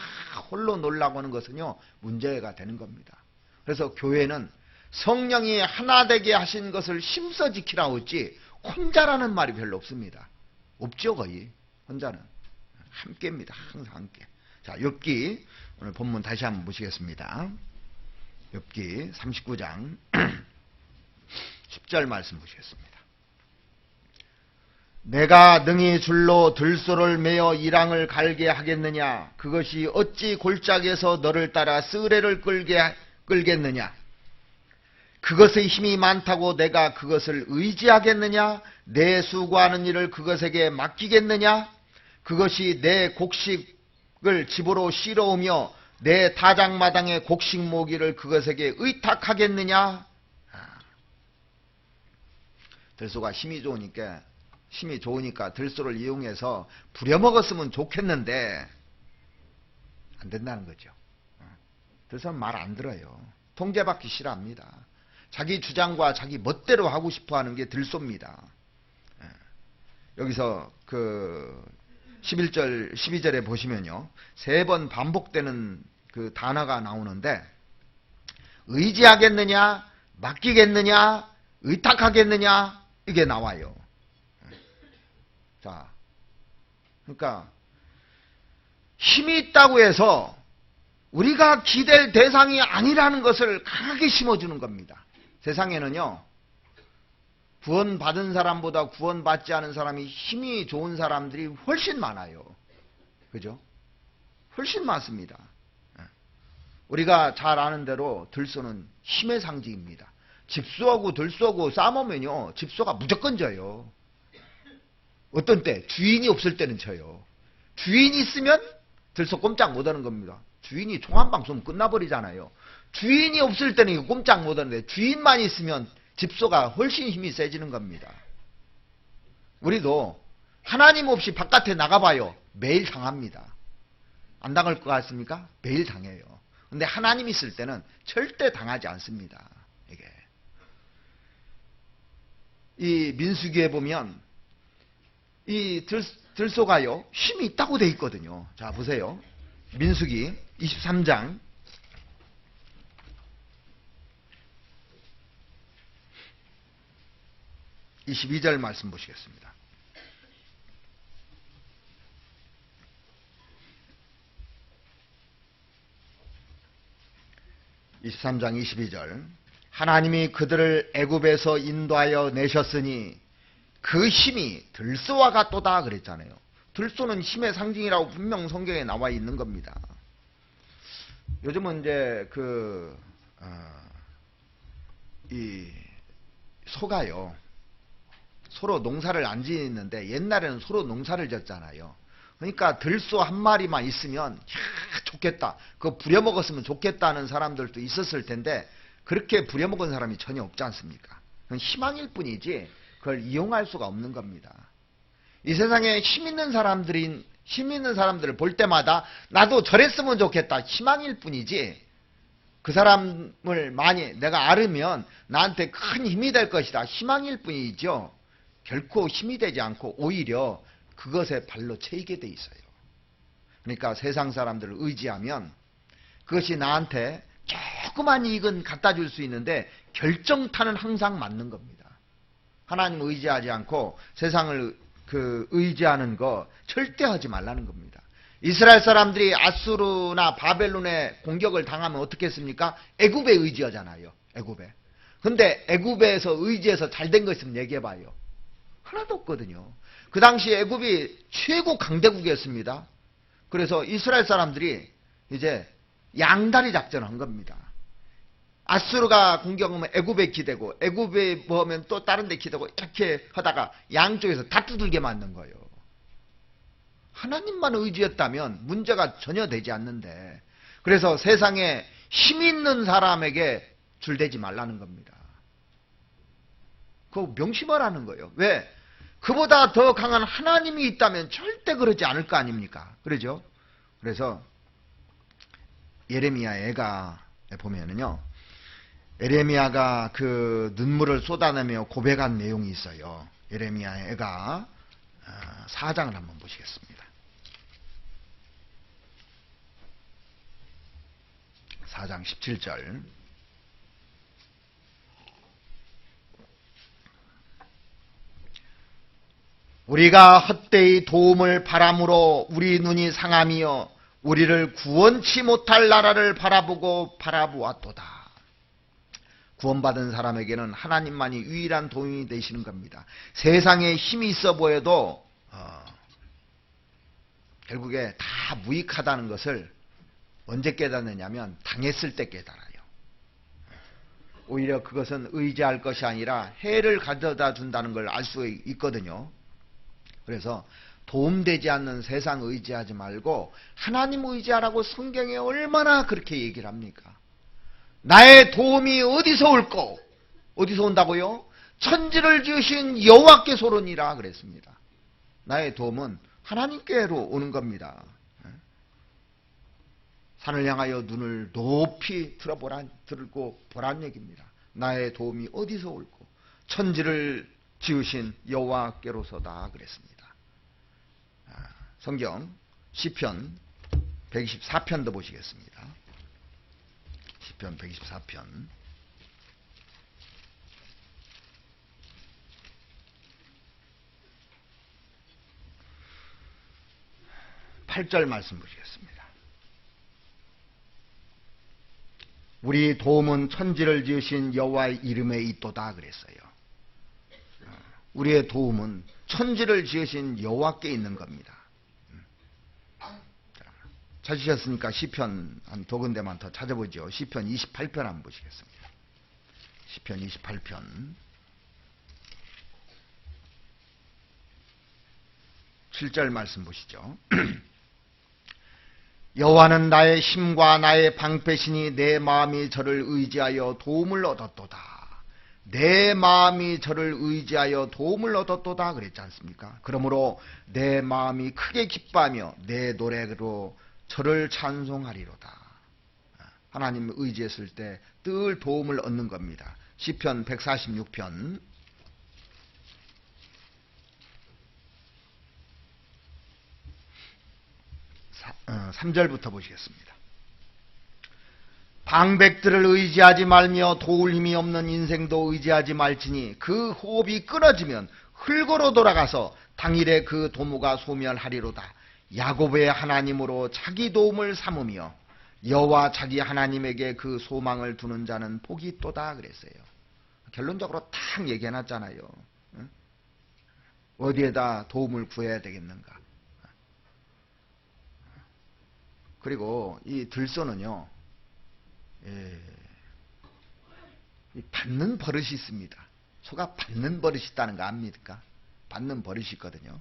홀로 놀라고 하는 것은요, 문제가 되는 겁니다. 그래서 교회는 성령이 하나 되게 하신 것을 힘써 지키라고 했지 혼자라는 말이 별로 없습니다. 없죠. 거의 혼자는 함께입니다. 항상 함께. 자, 욥기 오늘 본문 다시 한번 보시겠습니다. 욥기 39장 10절 말씀 보시겠습니다. 내가 능히 줄로 들소를 매어 이랑을 갈게 하겠느냐? 그것이 어찌 골짜기에서 너를 따라 쓰레를 끌겠느냐? 그것의 힘이 많다고 내가 그것을 의지하겠느냐? 내 수고하는 일을 그것에게 맡기겠느냐? 그것이 내 곡식을 집으로 실어오며 내 타작마당의 곡식 모기를 그것에게 의탁하겠느냐? 들소가 힘이 좋으니까 들소를 이용해서 부려먹었으면 좋겠는데 안 된다는 거죠. 들소는 말 안 들어요. 통제받기 싫어합니다. 자기 주장과 자기 멋대로 하고 싶어하는 게 들소입니다. 여기서 11절, 12절에 보시면요, 3번 반복되는 그 단어가 나오는데 의지하겠느냐, 맡기겠느냐, 의탁하겠느냐 이게 나와요. 자, 그러니까 힘이 있다고 해서 우리가 기댈 대상이 아니라는 것을 강하게 심어주는 겁니다. 세상에는요, 구원받은 사람보다 구원받지 않은 사람이 힘이 좋은 사람들이 훨씬 많아요. 그죠? 훨씬 많습니다. 우리가 잘 아는 대로 들소는 힘의 상징입니다. 집소하고 들소하고 싸우면요, 집소가 무조건 져요. 어떤 때? 주인이 없을 때는 져요. 주인이 있으면 들소 꼼짝 못하는 겁니다. 주인이 총 한 방 쏘면 끝나버리잖아요. 주인이 없을 때는 이거 꼼짝 못하는데 주인만 있으면 집소가 훨씬 힘이 세지는 겁니다. 우리도 하나님 없이 바깥에 나가봐요. 매일 당합니다. 안 당할 것 같습니까? 매일 당해요. 근데 하나님 있을 때는 절대 당하지 않습니다. 이게. 이 민수기에 보면 이 들소가요, 힘이 있다고 돼 있거든요. 자, 보세요. 민수기 23장 22절 말씀 보시겠습니다. (23장) 22절 하나님이 그들을 애굽에서 인도하여 내셨으니 그 힘이 들소와 같도다 그랬잖아요. 들소는 힘의 상징이라고 분명 성경에 나와 있는 겁니다. 요즘은 이제 이 소가요, 서로 농사를 안 짓는데 옛날에는 서로 농사를 졌잖아요. 그러니까 들소 한 마리만 있으면 좋겠다. 그거 부려먹었으면 좋겠다는 사람들도 있었을 텐데 그렇게 부려먹은 사람이 전혀 없지 않습니까? 그건 희망일 뿐이지 그걸 이용할 수가 없는 겁니다. 이 세상에 힘 있는 사람들을 볼 때마다 나도 저랬으면 좋겠다. 희망일 뿐이지 그 사람을 많이 내가 알으면 나한테 큰 힘이 될 것이다. 희망일 뿐이죠. 결코 힘이 되지 않고 오히려 그것에 발로 채이게 돼 있어요. 그러니까 세상 사람들을 의지하면 그것이 나한테 조그만 이익은 갖다 줄 수 있는데 결정타는 항상 맞는 겁니다. 하나님 의지하지 않고 세상을 의지하는 거 절대 하지 말라는 겁니다. 이스라엘 사람들이 아수르나 바벨론의 공격을 당하면 어떻게 했습니까? 애굽에 의지하잖아요. 애굽에. 근데 애굽에서 의지해서 잘된 거 있으면 얘기해봐요. 하나도 없거든요. 그 당시 애굽이 최고 강대국이었습니다. 그래서 이스라엘 사람들이 이제 양다리 작전을 한 겁니다. 아수르가 공격하면 애굽에 기대고 애굽에 뭐하면 또 다른 데 기대고 이렇게 하다가 양쪽에서 다 두들게 맞는 거예요. 하나님만 의지했다면 문제가 전혀 되지 않는데 그래서 세상에 힘 있는 사람에게 줄대지 말라는 겁니다. 그거 명심하라는 거예요. 왜? 그보다 더 강한 하나님이 있다면 절대 그러지 않을 거 아닙니까? 그러죠? 그래서 예레미야 애가 보면은요. 예레미야가 그 눈물을 쏟아내며 고백한 내용이 있어요. 예레미야 애가 4장을 한번 보시겠습니다. 4장 17절. 우리가 헛되이 도움을 바람으로 우리 눈이 상함이여 우리를 구원치 못할 나라를 바라보았도다. 구원받은 사람에게는 하나님만이 유일한 도움이 되시는 겁니다. 세상에 힘이 있어 보여도 결국에 다 무익하다는 것을 언제 깨닫느냐면 당했을 때 깨달아요. 오히려 그것은 의지할 것이 아니라 해를 가져다 준다는 걸 알 수 있거든요. 그래서 도움되지 않는 세상 의지하지 말고 하나님 의지하라고 성경에 얼마나 그렇게 얘기를 합니까? 나의 도움이 어디서 올꼬? 어디서 온다고요? 천지를 지으신 여호와께서 오느니라 그랬습니다. 나의 도움은 하나님께로 오는 겁니다. 산을 향하여 눈을 높이 들고 보란 얘기입니다. 나의 도움이 어디서 올꼬? 천지를 지으신 여호와께로서다 그랬습니다. 성경 시편 124편도 보시겠습니다. 시편 124편 8절 말씀 보시겠습니다. 우리 도움은 천지를 지으신 여호와의 이름에 있도다 그랬어요. 우리의 도움은 천지를 지으신 여호와께 있는 겁니다. 찾으셨으니까 시편 한 두 군데만 더 찾아보죠. 시편 28편 한번 보시겠습니다. 시편 28편 7절 말씀 보시죠. 여호와는 나의 힘과 나의 방패시니 내 마음이 저를 의지하여 도움을 얻었도다. 내 마음이 저를 의지하여 도움을 얻었도다 그랬지 않습니까? 그러므로 내 마음이 크게 기뻐하며 내 노래로 저를 찬송하리로다. 하나님을 의지했을 때 늘 도움을 얻는 겁니다. 시편 146편 3절부터 보시겠습니다. 방백들을 의지하지 말며 도울 힘이 없는 인생도 의지하지 말지니 그 호흡이 끊어지면 흙으로 돌아가서 당일에 그 도무가 소멸하리로다. 야곱의 하나님으로 자기 도움을 삼으며 여호와 자기 하나님에게 그 소망을 두는 자는 복이 있도다 그랬어요. 결론적으로 딱 얘기해놨잖아요. 어디에다 도움을 구해야 되겠는가. 그리고 이 들소는요, 받는 버릇이 있습니다. 소가 받는 버릇이 있다는 거 압니까? 받는 버릇이 있거든요.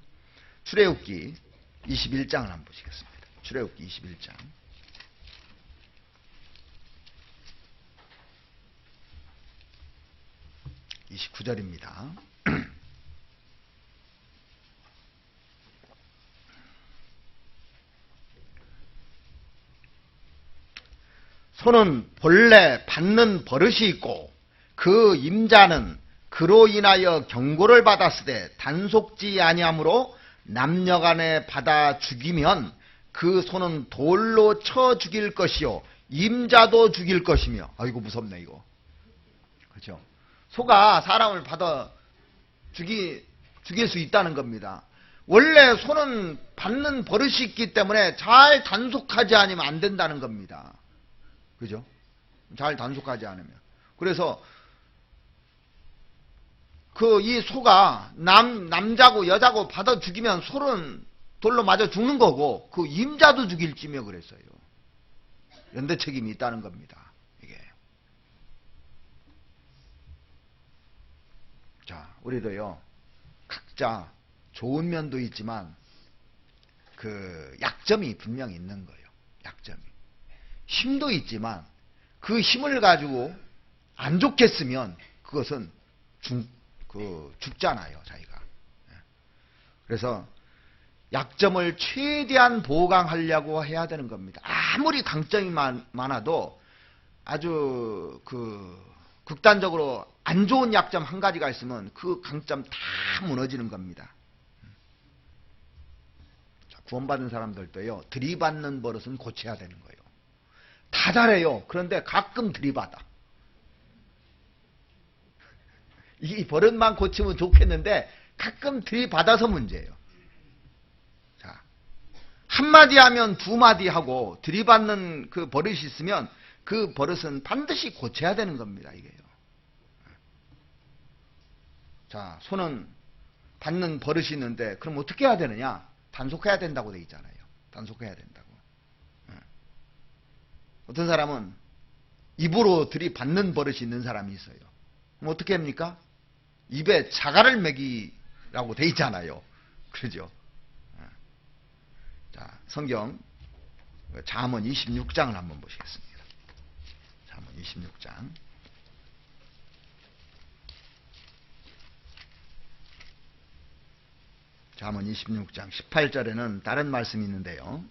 출애굽기 21장을 한번 보시겠습니다. 출애굽기 21장 29절입니다. 소는 본래 받는 버릇이 있고 그 임자는 그로 인하여 경고를 받았으되 단속지 아니하므로 남녀간에 받아 죽이면 그 소는 돌로 쳐 죽일 것이요 임자도 죽일 것이며. 아이고 무섭네 이거. 그렇죠? 소가 사람을 받아 죽일 수 있다는 겁니다. 원래 소는 받는 버릇이 있기 때문에 잘 단속하지 않으면 안 된다는 겁니다. 그죠? 잘 단속하지 않으면. 그래서 이 소가 남자고 여자고 받아 죽이면 소는 돌로 맞아 죽는 거고 그 임자도 죽일지며 그랬어요. 연대 책임이 있다는 겁니다. 이게. 자, 우리도요. 각자 좋은 면도 있지만 그 약점이 분명히 있는 거예요. 약점이. 힘도 있지만 그 힘을 가지고 안 좋게 쓰면 그것은 죽잖아요, 자기가. 그래서 약점을 최대한 보강하려고 해야 되는 겁니다. 아무리 강점이 많아도 아주 극단적으로 안 좋은 약점 한 가지가 있으면 그 강점 다 무너지는 겁니다. 구원받은 사람들도요, 들이받는 버릇은 고쳐야 되는 거예요. 다 잘해요. 그런데 가끔 들이받아. 이 버릇만 고치면 좋겠는데 가끔 들이받아서 문제예요. 자, 한마디 하면 두마디 하고 들이받는 그 버릇이 있으면 그 버릇은 반드시 고쳐야 되는 겁니다. 이게요. 자, 소는 받는 버릇이 있는데 그럼 어떻게 해야 되느냐? 단속해야 된다고 돼 있잖아요. 단속해야 된다고. 어떤 사람은 입으로 들이받는 버릇이 있는 사람이 있어요. 그럼 어떻게 합니까? 입에 자갈을 매기라고 돼 있잖아요. 그러죠? 자, 성경 잠언 26장을 한번 보시겠습니다. 잠언 26장. 잠언 26장 18절에는 다른 말씀이 있는데요.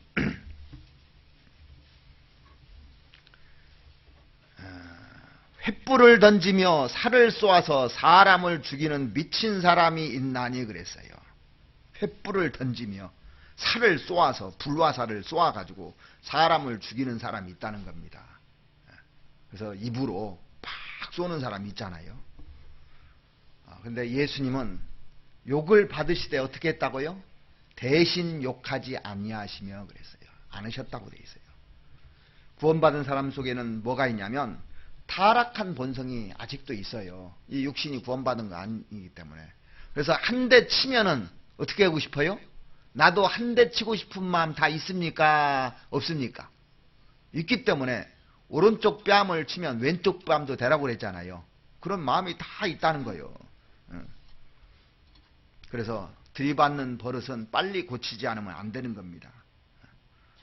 횃불을 던지며 살을 쏘아서 사람을 죽이는 미친 사람이 있나니 그랬어요. 횃불을 던지며 살을 쏘아서 불화살을 쏘아가지고 사람을 죽이는 사람이 있다는 겁니다. 그래서 입으로 팍 쏘는 사람이 있잖아요. 근데 예수님은 욕을 받으시되 어떻게 했다고요? 대신 욕하지 아니하시며 그랬어요. 않으셨다고 돼 있어요. 구원받은 사람 속에는 뭐가 있냐면 타락한 본성이 아직도 있어요. 이 육신이 구원받은 거 아니기 때문에. 그래서 한 대 치면은 어떻게 하고 싶어요? 나도 한 대 치고 싶은 마음 다 있습니까? 없습니까? 있기 때문에 오른쪽 뺨을 치면 왼쪽 뺨도 되라고 그랬잖아요. 그런 마음이 다 있다는 거예요. 그래서 들이받는 버릇은 빨리 고치지 않으면 안 되는 겁니다.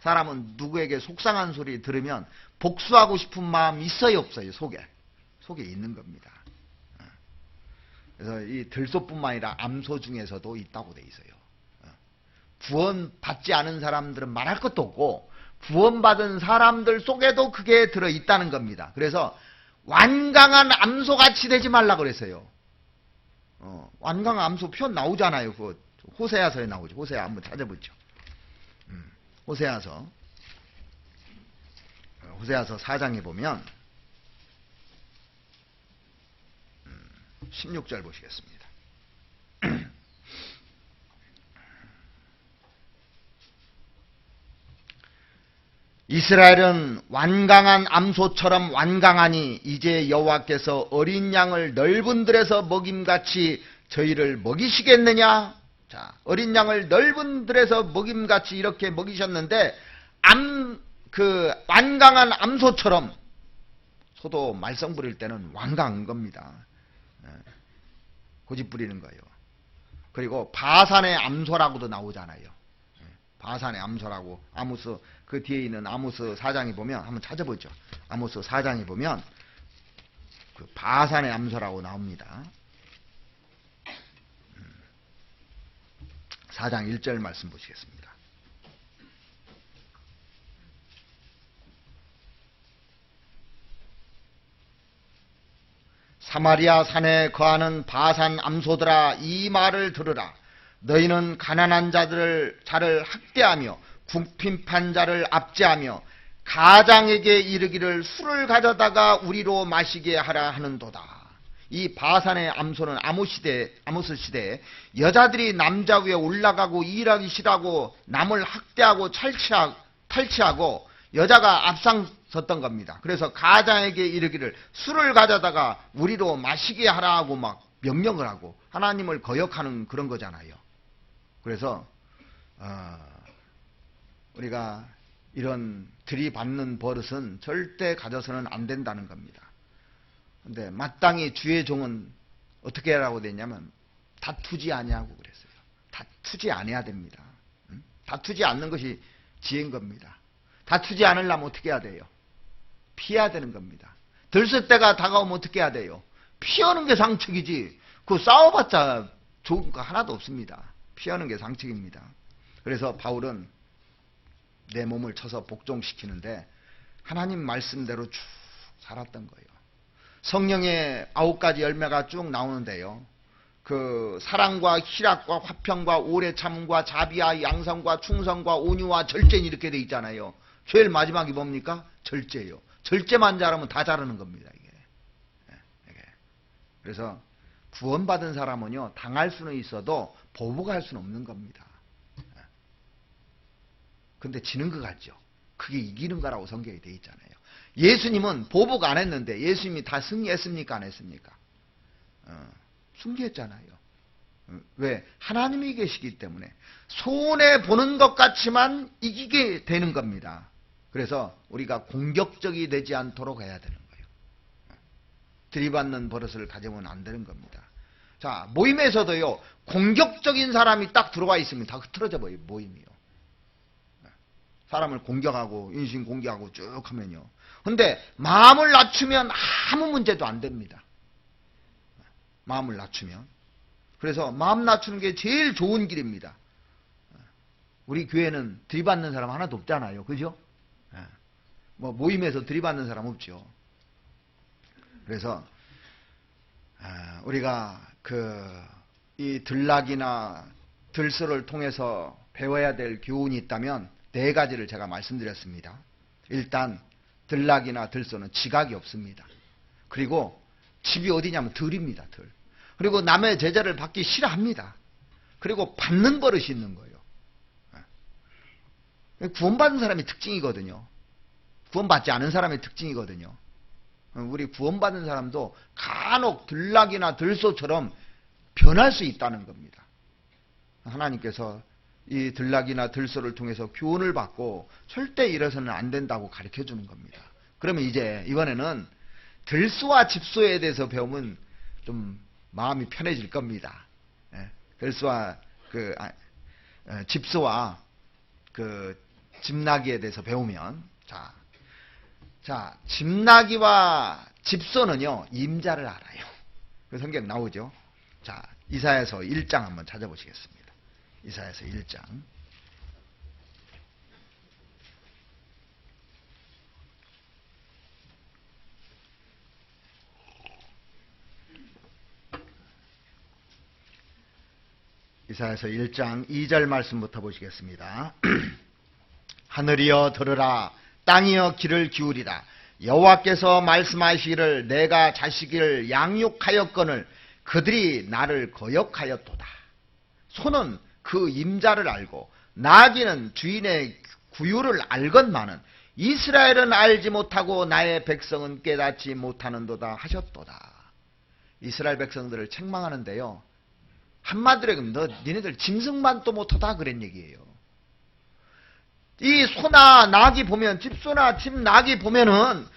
사람은 누구에게 속상한 소리 들으면 복수하고 싶은 마음 있어요, 없어요? 속에 있는 겁니다. 그래서 이 들소뿐만 아니라 암소 중에서도 있다고 돼 있어요. 구원받지 않은 사람들은 말할 것도 없고 구원받은 사람들 속에도 그게 들어있다는 겁니다. 그래서 완강한 암소같이 되지 말라 그랬어요. 완강한 암소 편 나오잖아요. 그 호세아서에 나오죠. 호세아 한번 찾아보죠. 호세아서 4장에 보면 16절 보시겠습니다. 이스라엘은 완강한 암소처럼 완강하니 이제 여호와께서 어린 양을 넓은 들에서 먹임같이 저희를 먹이시겠느냐? 자, 어린 양을 넓은 들에서 먹임같이 이렇게 먹이셨는데 완강한 암소처럼, 소도 말썽 부릴 때는 완강한 겁니다. 고집 부리는 거예요. 그리고 바산의 암소라고도 나오잖아요. 바산의 암소라고 아모스 그 뒤에 있는 아모스 4장에 보면 한번 찾아보죠. 아모스 4장에 보면 그 바산의 암소라고 나옵니다. 4장 1절 말씀 보시겠습니다. 사마리아 산에 거하는 바산 암소들아, 이 말을 들으라. 너희는 가난한 자를 학대하며 궁핍한 자를 압제하며 가장에게 이르기를 술을 가져다가 우리로 마시게 하라 하는도다. 이 바산의 암소는 아모스 시대에 여자들이 남자 위에 올라가고 일하기 싫어하고 남을 학대하고 탈취하고 여자가 앞장섰던 겁니다. 그래서 가장에게 이르기를 술을 가져다가 우리로 마시게 하라 하고 막 명령을 하고 하나님을 거역하는 그런 거잖아요. 그래서 우리가 이런 들이받는 버릇은 절대 가져서는 안 된다는 겁니다. 근데 마땅히 주의 종은 어떻게 하라고 됐냐면 다투지 아니하고 그랬어요. 다투지 않아야 됩니다. 다투지 않는 것이 지혜인 겁니다. 다투지 않으려면 어떻게 해야 돼요? 피해야 되는 겁니다. 들쓸 때가 다가오면 어떻게 해야 돼요? 피하는 게 상책이지. 그 싸워봤자 좋은 거 하나도 없습니다. 피하는 게 상책입니다. 그래서 바울은 내 몸을 쳐서 복종시키는데 하나님 말씀대로 쭉 살았던 거예요. 성령의 9가지 열매가 쭉 나오는데요. 그 사랑과 희락과 화평과 오래 참음과 자비와 양성과 충성과 온유와 절제 이렇게 돼 있잖아요. 제일 마지막이 뭡니까? 절제예요. 절제만 잘하면 다 잘하는 겁니다. 이게. 그래서 구원받은 사람은요, 당할 수는 있어도 보복할 수는 없는 겁니다. 근데 지는 것 같죠. 그게 이기는 거라고 성경에 돼 있잖아요. 예수님은 보복 안 했는데 예수님이 다 승리했습니까? 안 했습니까? 승리했잖아요. 왜? 하나님이 계시기 때문에 손해보는 것 같지만 이기게 되는 겁니다. 그래서 우리가 공격적이 되지 않도록 해야 되는 거예요. 들이받는 버릇을 가지면 안 되는 겁니다. 자, 모임에서도요, 공격적인 사람이 딱 들어와 있으면 다 흐트러져 버려요, 모임이요. 사람을 공격하고 인신 공격하고 쭉 하면요. 근데 마음을 낮추면 아무 문제도 안 됩니다. 마음을 낮추면. 그래서 마음 낮추는 게 제일 좋은 길입니다. 우리 교회는 들이받는 사람 하나도 없잖아요. 그죠? 뭐 모임에서 들이받는 사람 없죠. 그래서 우리가 이 들락이나 들소를 통해서 배워야 될 교훈이 있다면 4가지를 제가 말씀드렸습니다. 일단 들락이나 들소는 지각이 없습니다. 그리고 집이 어디냐면 들입니다. 들. 그리고 남의 제자를 받기 싫어합니다. 그리고 받는 버릇이 있는 거예요. 구원받은 사람의 특징이거든요. 구원받지 않은 사람의 특징이거든요. 우리 구원받은 사람도 간혹 들락이나 들소처럼 변할 수 있다는 겁니다. 하나님께서 이 들락이나 들소를 통해서 교훈을 받고 절대 이래서는 안 된다고 가르쳐 주는 겁니다. 그러면 이제 이번에는 들소와 집소에 대해서 배우면 좀 마음이 편해질 겁니다. 들소와 집소와 집나기에 대해서 배우면 자, 집나기와 집소는요, 임자를 알아요. 그 성경 나오죠. 자, 이사야서 1장 한번 찾아보시겠습니다. 이사야서 1장. 이사야서 1장 2절 말씀부터 보시겠습니다. 하늘이여 들으라, 땅이여 귀를 기울이라. 여호와께서 말씀하시기를 내가 자식을 양육하였거늘 그들이 나를 거역하였도다. 소는 그 임자를 알고 나귀는 주인의 구유를 알건만은 이스라엘은 알지 못하고 나의 백성은 깨닫지 못하는도다 하셨도다. 이스라엘 백성들을 책망하는데요, 한마디로 너 니네들 짐승만도 못하다 그런 얘기예요. 이 소나 나귀 보면, 집소나 집나귀 보면은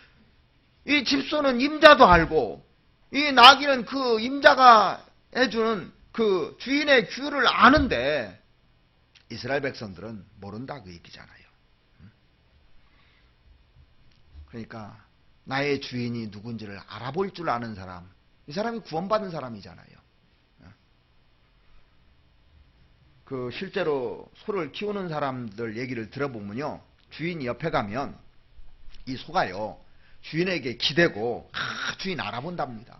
이 집소는 임자도 알고 이 나귀는 그 임자가 해주는 그 주인의 규를 아는데 이스라엘 백성들은 모른다 그 얘기잖아요. 그러니까 나의 주인이 누군지를 알아볼 줄 아는 사람, 이 사람이 구원받은 사람이잖아요. 그 실제로 소를 키우는 사람들 얘기를 들어보면요, 주인이 옆에 가면 이 소가요 주인에게 기대고 주인 알아본답니다.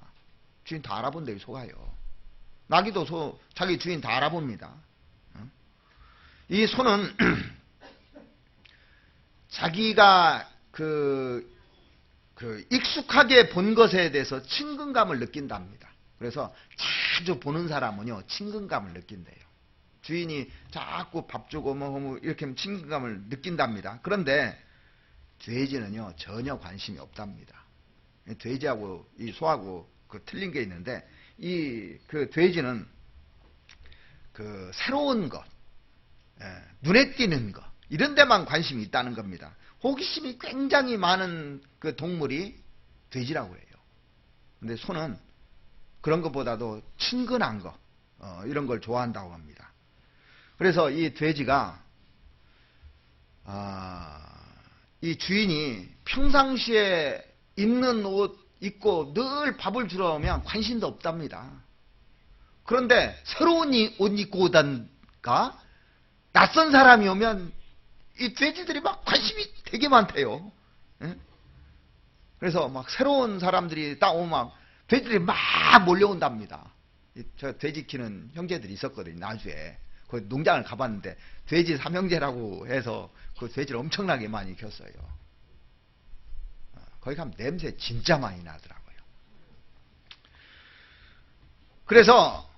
주인 다 알아본다 이 소가요. 나기도 소 자기 주인 다 알아봅니다. 이 소는 자기가 익숙하게 본 것에 대해서 친근감을 느낀답니다. 그래서 자주 보는 사람은요 친근감을 느낀대요. 주인이 자꾸 밥 주고 뭐 이렇게 하면 친근감을 느낀답니다. 그런데 돼지는요 전혀 관심이 없답니다. 돼지하고 이 소하고 틀린 게 있는데, 그 돼지는 새로운 것, 눈에 띄는 것, 이런 데만 관심이 있다는 겁니다. 호기심이 굉장히 많은 그 동물이 돼지라고 해요. 근데 소는 그런 것보다도 친근한 거, 이런 걸 좋아한다고 합니다. 그래서 이 돼지가 이 주인이 평상시에 입는 옷 입고 늘 밥을 주러 오면 관심도 없답니다. 그런데 새로운 옷 입고 오던가 낯선 사람이 오면 이 돼지들이 막 관심이 되게 많대요. 그래서 막 새로운 사람들이 딱 오면 막 돼지들이 막 몰려온답니다. 저 돼지 키는 형제들이 있었거든요. 나주에 그 농장을 가봤는데 돼지 삼형제라고 해서 그 돼지를 엄청나게 많이 키웠어요. 거기 가면 냄새 진짜 많이 나더라고요. 그래서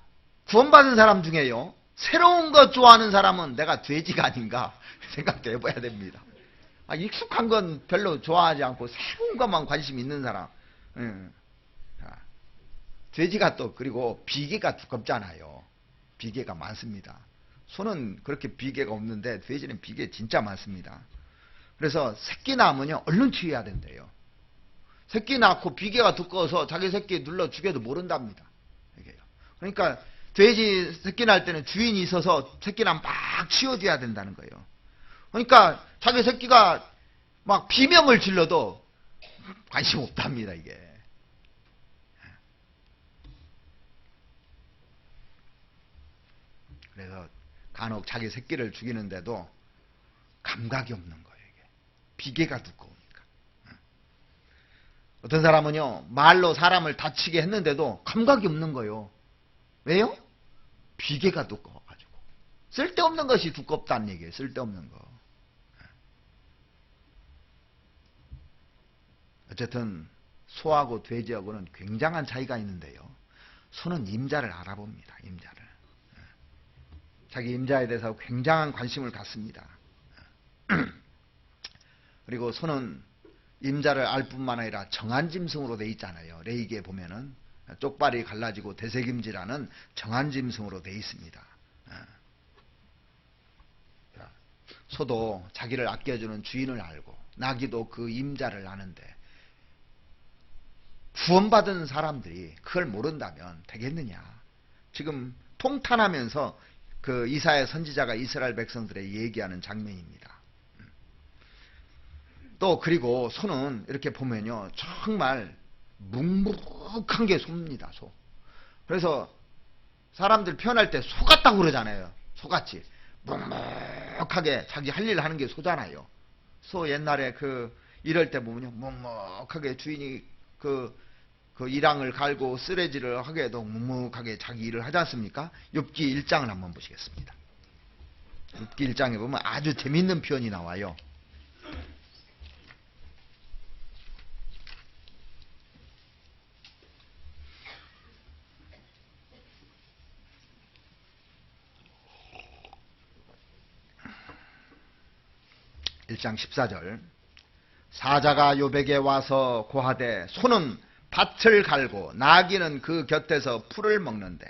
구원받은 사람 중에요 새로운 것 좋아하는 사람은 내가 돼지가 아닌가 생각도 해봐야 됩니다. 익숙한 건 별로 좋아하지 않고 새로운 것만 관심 있는 사람. 돼지가 또 그리고 비계가 두껍잖아요. 비계가 많습니다. 소는 그렇게 비계가 없는데 돼지는 비계 진짜 많습니다. 그래서 새끼 낳으면요 얼른 치워야 된대요. 새끼 낳고 비계가 두꺼워서 자기 새끼 눌러 죽여도 모른답니다. 그러니까 돼지 새끼 낳을 때는 주인이 있어서 새끼 낳으면 막 치워줘야 된다는 거예요. 그러니까 자기 새끼가 막 비명을 질러도 관심 없답니다, 이게. 그래서 간혹 자기 새끼를 죽이는데도 감각이 없는 거예요, 이게. 비계가 두꺼우니까. 어떤 사람은요, 말로 사람을 다치게 했는데도 감각이 없는 거예요. 왜요? 비계가 두꺼워가지고. 쓸데없는 것이 두껍다는 얘기예요, 쓸데없는 거. 어쨌든 소하고 돼지하고는 굉장한 차이가 있는데요. 소는 임자를 알아봅니다. 임자를. 자기 임자에 대해서 굉장한 관심을 갖습니다. 그리고 소는 임자를 알 뿐만 아니라 정한짐승으로 돼 있잖아요. 레이기에 보면은 쪽발이 갈라지고 대세김지라는 정한짐승으로 돼 있습니다. 소도 자기를 아껴주는 주인을 알고 나귀도 그 임자를 아는데 구원받은 사람들이 그걸 모른다면 되겠느냐. 지금 통탄하면서 그 이사야 선지자가 이스라엘 백성들의 얘기하는 장면입니다. 또 그리고 소는 이렇게 보면요 정말 묵묵한 게 소입니다. 소. 그래서 사람들 표현할 때 소 같다고 그러잖아요. 소같이 묵묵하게 자기 할 일을 하는 게 소잖아요. 소 옛날에 이럴 때 보면요 묵묵하게 주인이 그 이랑을 갈고 쓰레지를 하게 해도 묵묵하게 자기 일을 하지 않습니까? 욥기 1장을 한번 보시겠습니다. 욥기 1장에 보면 아주 재밌는 표현이 나와요. (1장 14절) 사자가 욥에게 와서 고하되 소는 밭을 갈고 나귀는 그 곁에서 풀을 먹는데.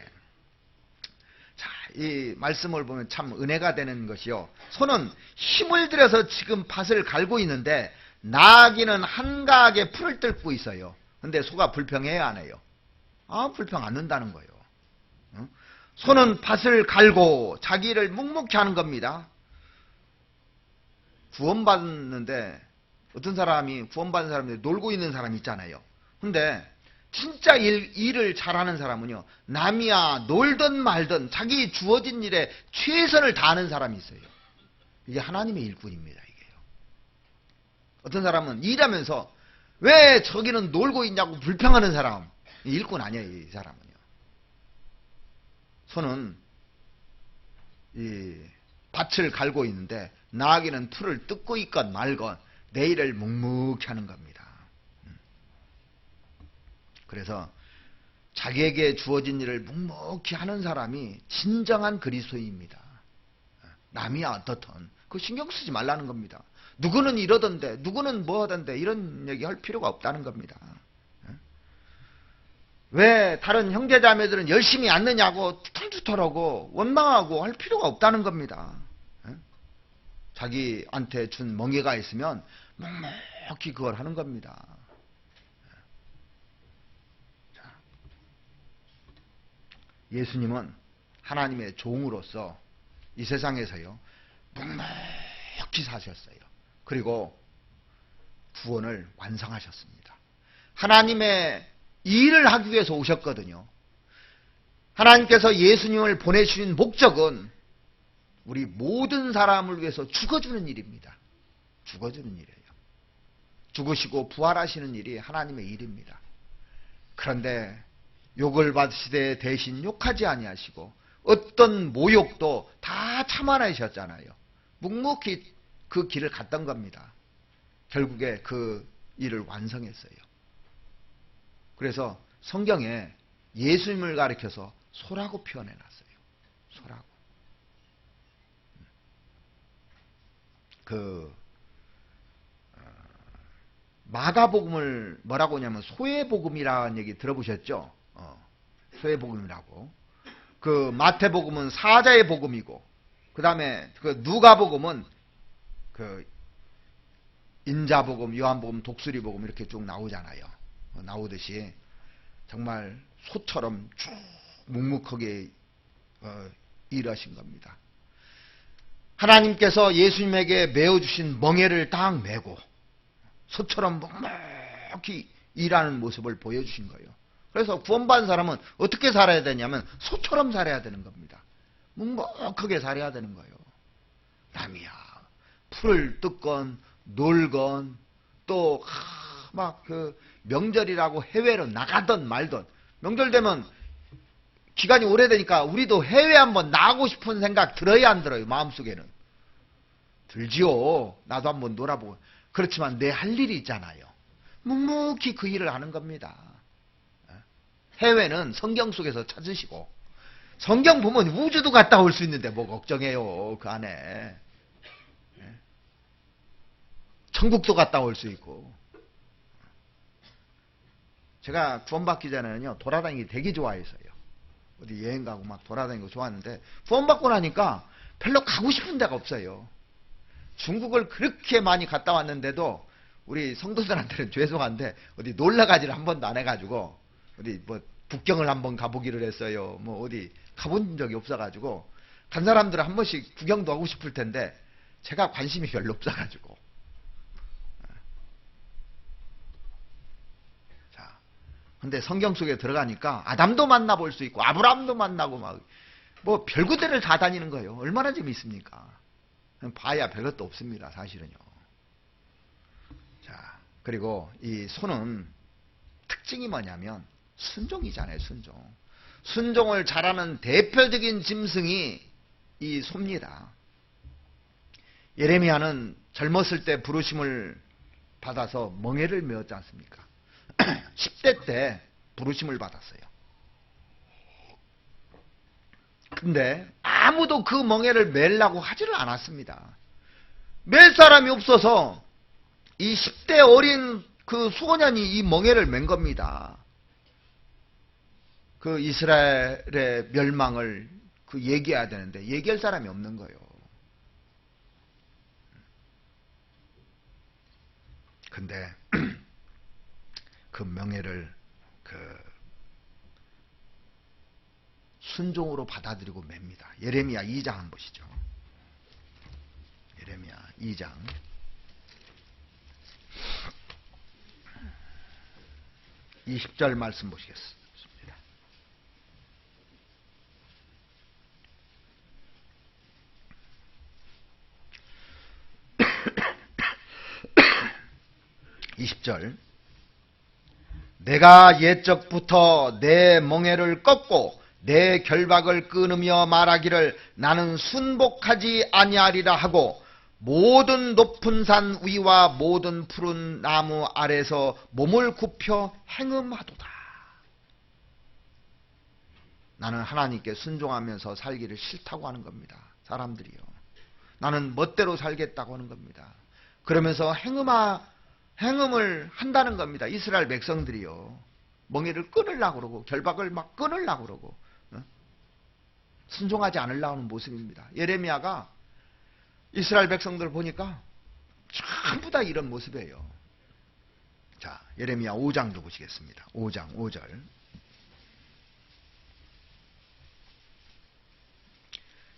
자, 이 말씀을 보면 참 은혜가 되는 것이요. 소는 힘을 들여서 지금 밭을 갈고 있는데 나귀는 한가하게 풀을 뜯고 있어요. 근데 소가 불평해요, 안 해요? 불평 안 한다는 거예요. 소는 밭을 갈고 자기를 묵묵히 하는 겁니다. 구원받는데 어떤 사람이 구원받은 사람들이 놀고 있는 사람이 있잖아요. 근데 진짜 일을 잘하는 사람은요, 남이야 놀든 말든 자기 주어진 일에 최선을 다하는 사람이 있어요. 이게 하나님의 일꾼입니다. 이게요. 어떤 사람은 일하면서 왜 저기는 놀고 있냐고 불평하는 사람, 일꾼 아니에요. 이 사람은요. 손은 이 밭을 갈고 있는데 나귀는 풀을 뜯고 있건 말건 내 일을 묵묵히 하는 겁니다. 그래서 자기에게 주어진 일을 묵묵히 하는 사람이 진정한 그리스도인입니다. 남이야 어떻든 그거 신경 쓰지 말라는 겁니다. 누구는 이러던데 누구는 뭐 하던데 이런 얘기 할 필요가 없다는 겁니다. 왜 다른 형제자매들은 열심히 않느냐고 투털투털하고 원망하고 할 필요가 없다는 겁니다. 자기한테 준 멍에가 있으면 묵묵히 그걸 하는 겁니다. 예수님은 하나님의 종으로서 이 세상에서요 묵묵히 사셨어요. 그리고 구원을 완성하셨습니다. 하나님의 일을 하기 위해서 오셨거든요. 하나님께서 예수님을 보내주신 목적은 우리 모든 사람을 위해서 죽어주는 일입니다. 죽어주는 일이에요. 죽으시고 부활하시는 일이 하나님의 일입니다. 그런데 욕을 받으시되 대신 욕하지 아니하시고 어떤 모욕도 다 참아내셨잖아요. 묵묵히 그 길을 갔던 겁니다. 결국에 그 일을 완성했어요. 그래서 성경에 예수님을 가리켜서 소라고 표현해놨어요. 소라고. 마가복음을 뭐라고 하냐면 소의 복음이라는 얘기 들어보셨죠? 소의 복음이라고. 그 마태복음은 사자의 복음이고, 그 다음에 그 누가복음은 그 인자복음, 요한복음, 독수리복음 이렇게 쭉 나오잖아요. 나오듯이 정말 소처럼 쭉 묵묵하게 일하신 겁니다. 하나님께서 예수님에게 메어주신 멍에를 딱 메고 소처럼 묵묵히 일하는 모습을 보여주신 거예요. 그래서 구원받은 사람은 어떻게 살아야 되냐면 소처럼 살아야 되는 겁니다. 묵묵하게 살아야 되는 거예요. 남이야 풀을 뜯건 놀건 또 막 그 명절이라고 해외로 나가던 말던, 명절 되면 기간이 오래되니까 우리도 해외 한번 나가고 싶은 생각 들어야 안 들어요? 마음속에는 들지요. 나도 한번 놀아보고. 그렇지만 내 할 일이 있잖아요. 묵묵히 그 일을 하는 겁니다. 해외는 성경 속에서 찾으시고, 성경 보면 우주도 갔다 올 수 있는데 뭐 걱정해요. 그 안에 천국도 갔다 올 수 있고. 제가 구원받기 전에는요 돌아다니기 되게 좋아했어요. 어디 여행 가고 막 돌아다니고 좋아하는데 구원받고 나니까 별로 가고 싶은 데가 없어요. 중국을 그렇게 많이 갔다 왔는데도 우리 성도들한테는 죄송한데 어디 놀러 가지를 한 번도 안 해가지고, 어디 뭐 북경을 한번 가보기를 했어요. 뭐 어디 가본 적이 없어가지고, 간 사람들은 한 번씩 구경도 하고 싶을 텐데 제가 관심이 별로 없어가지고. 자, 근데 성경 속에 들어가니까 아담도 만나볼 수 있고 아브라함도 만나고 막 뭐 별구대를 다 다니는 거예요. 얼마나 재미있습니까? 봐야 별것도 없습니다. 사실은요. 자, 그리고 이 소는 특징이 뭐냐면 순종이잖아요. 순종. 순종을 잘하는 대표적인 짐승이 이 소입니다. 예레미야는 젊었을 때 부르심을 받아서 멍에를 메었지 않습니까? 10대 때 부르심을 받았어요. 근데 아무도 그 멍에를 매려고 하지를 않았습니다. 맬 사람이 없어서 이 10대 어린 그 소년이 이 멍에를 맨 겁니다. 그 이스라엘의 멸망을 그 얘기해야 되는데 얘기할 사람이 없는 거예요. 근데 그 명예를 그 순종으로 받아들이고 맵니다. 예레미야 2장 한번 보시죠. 예레미야 2장. 20절 말씀 보시겠습니다. 20절. 내가 옛적부터 내 멍에를 꺾고 내 결박을 끊으며 말하기를 나는 순복하지 아니하리라 하고 모든 높은 산 위와 모든 푸른 나무 아래서 몸을 굽혀 행음하도다. 나는 하나님께 순종하면서 살기를 싫다고 하는 겁니다. 사람들이요. 나는 멋대로 살겠다고 하는 겁니다. 그러면서 행음을 한다는 겁니다. 이스라엘 백성들이요. 멍에를 끊으려고 그러고 결박을 막 끊으려고 그러고 순종하지 않으려고 하는 모습입니다. 예레미야가 이스라엘 백성들을 보니까 전부 다 이런 모습이에요. 자, 예레미야 5장도 보시겠습니다. 5장 5절.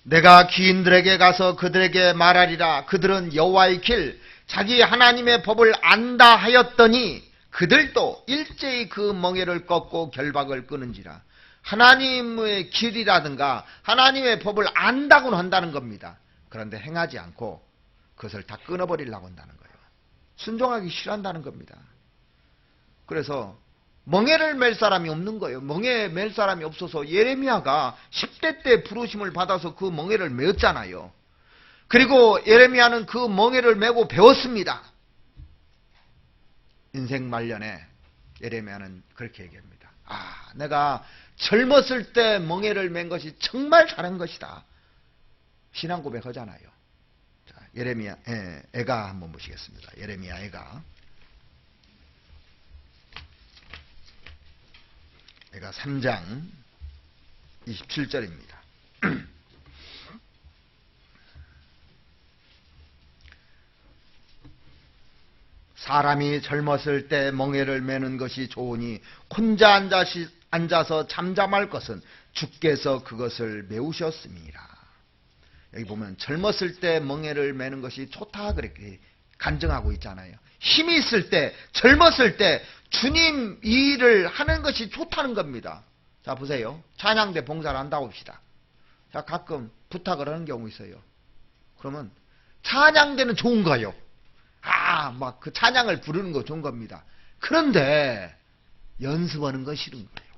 내가 귀인들에게 가서 그들에게 말하리라. 그들은 여호와의 길 자기 하나님의 법을 안다 하였더니 그들도 일제히 그 멍에를 꺾고 결박을 끊은지라. 하나님의 길이라든가 하나님의 법을 안다고는 한다는 겁니다. 그런데 행하지 않고 그것을 다 끊어버리려고 한다는 거예요. 순종하기 싫어한다는 겁니다. 그래서 멍에를 맬 사람이 없는 거예요. 멍에 맬 사람이 없어서 예레미야가 10대 때 부르심을 받아서 그 멍에를 메었잖아요. 그리고 예레미야는 그 멍에를 메고 배웠습니다. 인생 말년에 예레미야는 그렇게 얘기합니다. 아, 내가 젊었을 때 멍에를 맨 것이 정말 잘한 것이다. 신앙 고백하잖아요. 자, 예레미야 애가 한번 보시겠습니다. 예레미야 애가 3장 27절입니다. 사람이 젊었을 때 멍에를 매는 것이 좋으니 혼자 앉아서 잠잠할 것은 주께서 그것을 메우셨음이라. 여기 보면 젊었을 때 멍에를 매는 것이 좋다 그렇게 간증하고 있잖아요. 힘이 있을 때, 젊었을 때 주님 일을 하는 것이 좋다는 겁니다. 자, 보세요. 찬양대 봉사를 한다고 합시다. 자, 가끔 부탁을 하는 경우 있어요. 그러면 찬양대는 좋은 거예요. 막 그 찬양을 부르는 거 좋은 겁니다. 그런데 연습하는 건 싫은 거예요.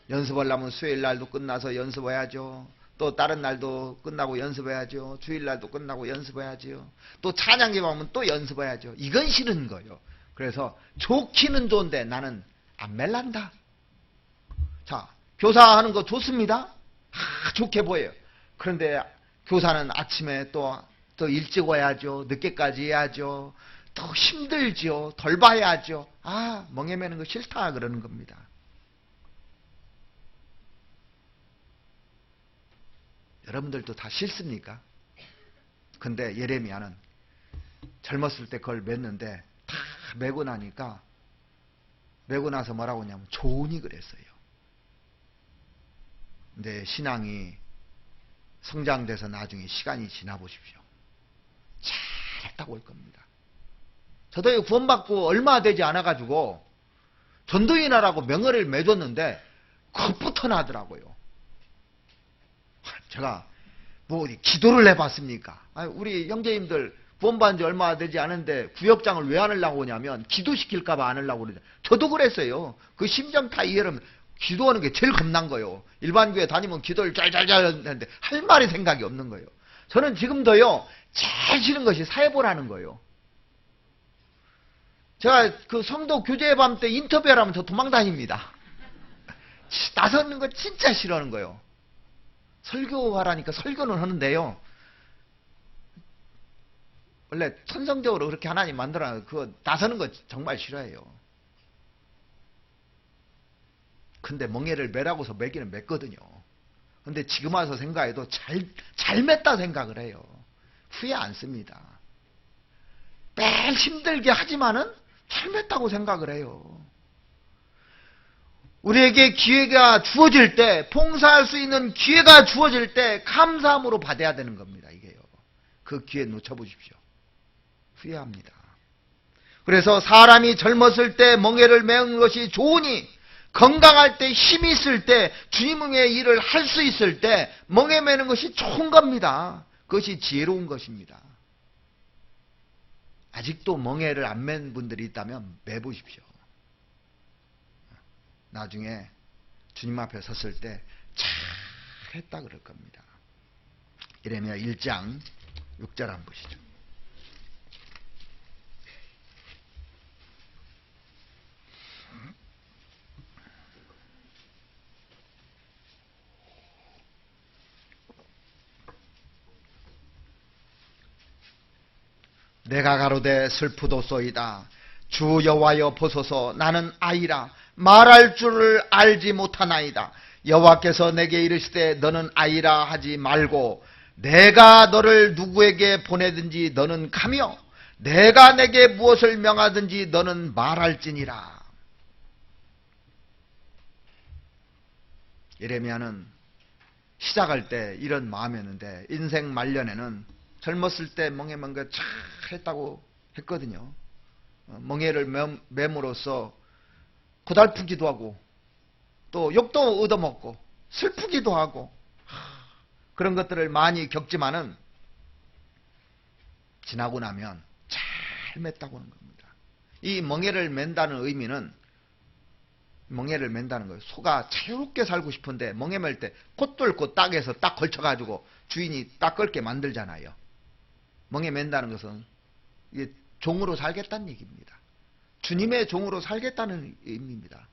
연습하려면 수요일 날도 끝나서 연습해야죠. 또 다른 날도 끝나고 연습해야죠. 주일 날도 끝나고 연습해야죠. 또 찬양에 가면 또 연습해야죠. 이건 싫은 거예요. 그래서 좋기는 좋은데 나는 안 멜란다. 자, 교사하는 거 좋습니다. 좋게 보여요. 그런데 교사는 아침에 또 일찍 와야죠. 늦게까지 해야죠. 더 힘들죠. 덜 봐야죠. 멍에 매는 거 싫다 그러는 겁니다. 여러분들도 다 싫습니까? 근데 예레미야는 젊었을 때 그걸 맸는데 다 매고 나니까 매고 나서 뭐라고 하냐면 좋으니 그랬어요. 근데 신앙이 성장돼서 나중에 시간이 지나 보십시오. 잘했다고 할 겁니다. 저도 구원받고 얼마 되지 않아가지고 전도인하라고 명예를 매줬는데 겁부터 나더라고요. 제가 뭐 기도를 해봤습니까? 우리 형제님들 구원받은 지 얼마 되지 않은데 구역장을 왜 안 하려고 하냐면 기도시킬까봐 안 하려고 그러죠. 저도 그랬어요. 그 심정 다 이해하면 기도하는 게 제일 겁난 거예요. 일반 교회 다니면 기도를 짤짤짤 하는데 할 말이 생각이 없는 거예요. 저는 지금도요 제일 싫은 것이 사회보라는 거예요. 제가 그 성도 교제 밤 때 인터뷰하라면 저 도망다닙니다. 나서는 거 진짜 싫어하는 거예요. 설교하라니까 설교는 하는데요. 원래 천성적으로 그렇게 하나님 만들어놔서 그거 나서는 거 정말 싫어해요. 근데 멍에를 매라고서 매기는 맸거든요. 근데 지금 와서 생각해도 잘 맸다 생각을 해요. 후회 안 씁니다. 매일 힘들게 하지만은 잘 맸다고 생각을 해요. 우리에게 기회가 주어질 때, 봉사할 수 있는 기회가 주어질 때 감사함으로 받아야 되는 겁니다. 이게요. 그 기회 놓쳐보십시오. 후회합니다. 그래서 사람이 젊었을 때 멍에를 메는 것이 좋으니 건강할 때 힘이 있을 때 주님의 일을 할 수 있을 때 멍에 메는 것이 좋은 겁니다. 그것이 지혜로운 것입니다. 아직도 멍에를 안 맨 분들이 있다면 매보십시오. 나중에 주님 앞에 섰을 때 잘했다 그럴 겁니다. 예레미야 1장 6절 한번 보시죠. 내가 가로되 슬프도소이다. 주 여호와여 보소서. 나는 아이라 말할 줄을 알지 못하나이다. 여호와께서 내게 이르시되 너는 아이라 하지 말고 내가 너를 누구에게 보내든지 너는 가며 내가 내게 무엇을 명하든지 너는 말할지니라. 예레미야는 시작할 때 이런 마음이었는데 인생 말년에는 젊었을 때 멍에 맨 거 잘했다고 했거든요. 멍에를 맴으로써 고달프기도 하고 또 욕도 얻어먹고 슬프기도 하고 그런 것들을 많이 겪지만은 지나고 나면 잘 맸다고 하는 겁니다. 이 멍에를 맨다는 의미는 멍에를 맨다는 거예요. 소가 자유롭게 살고 싶은데 멍에 맬 때 콧 뚫고 딱에서 딱 걸쳐가지고 주인이 딱 걸게 만들잖아요. 멍에 맨다는 것은 이게 종으로 살겠다는 얘기입니다. 주님의 종으로 살겠다는 의미입니다.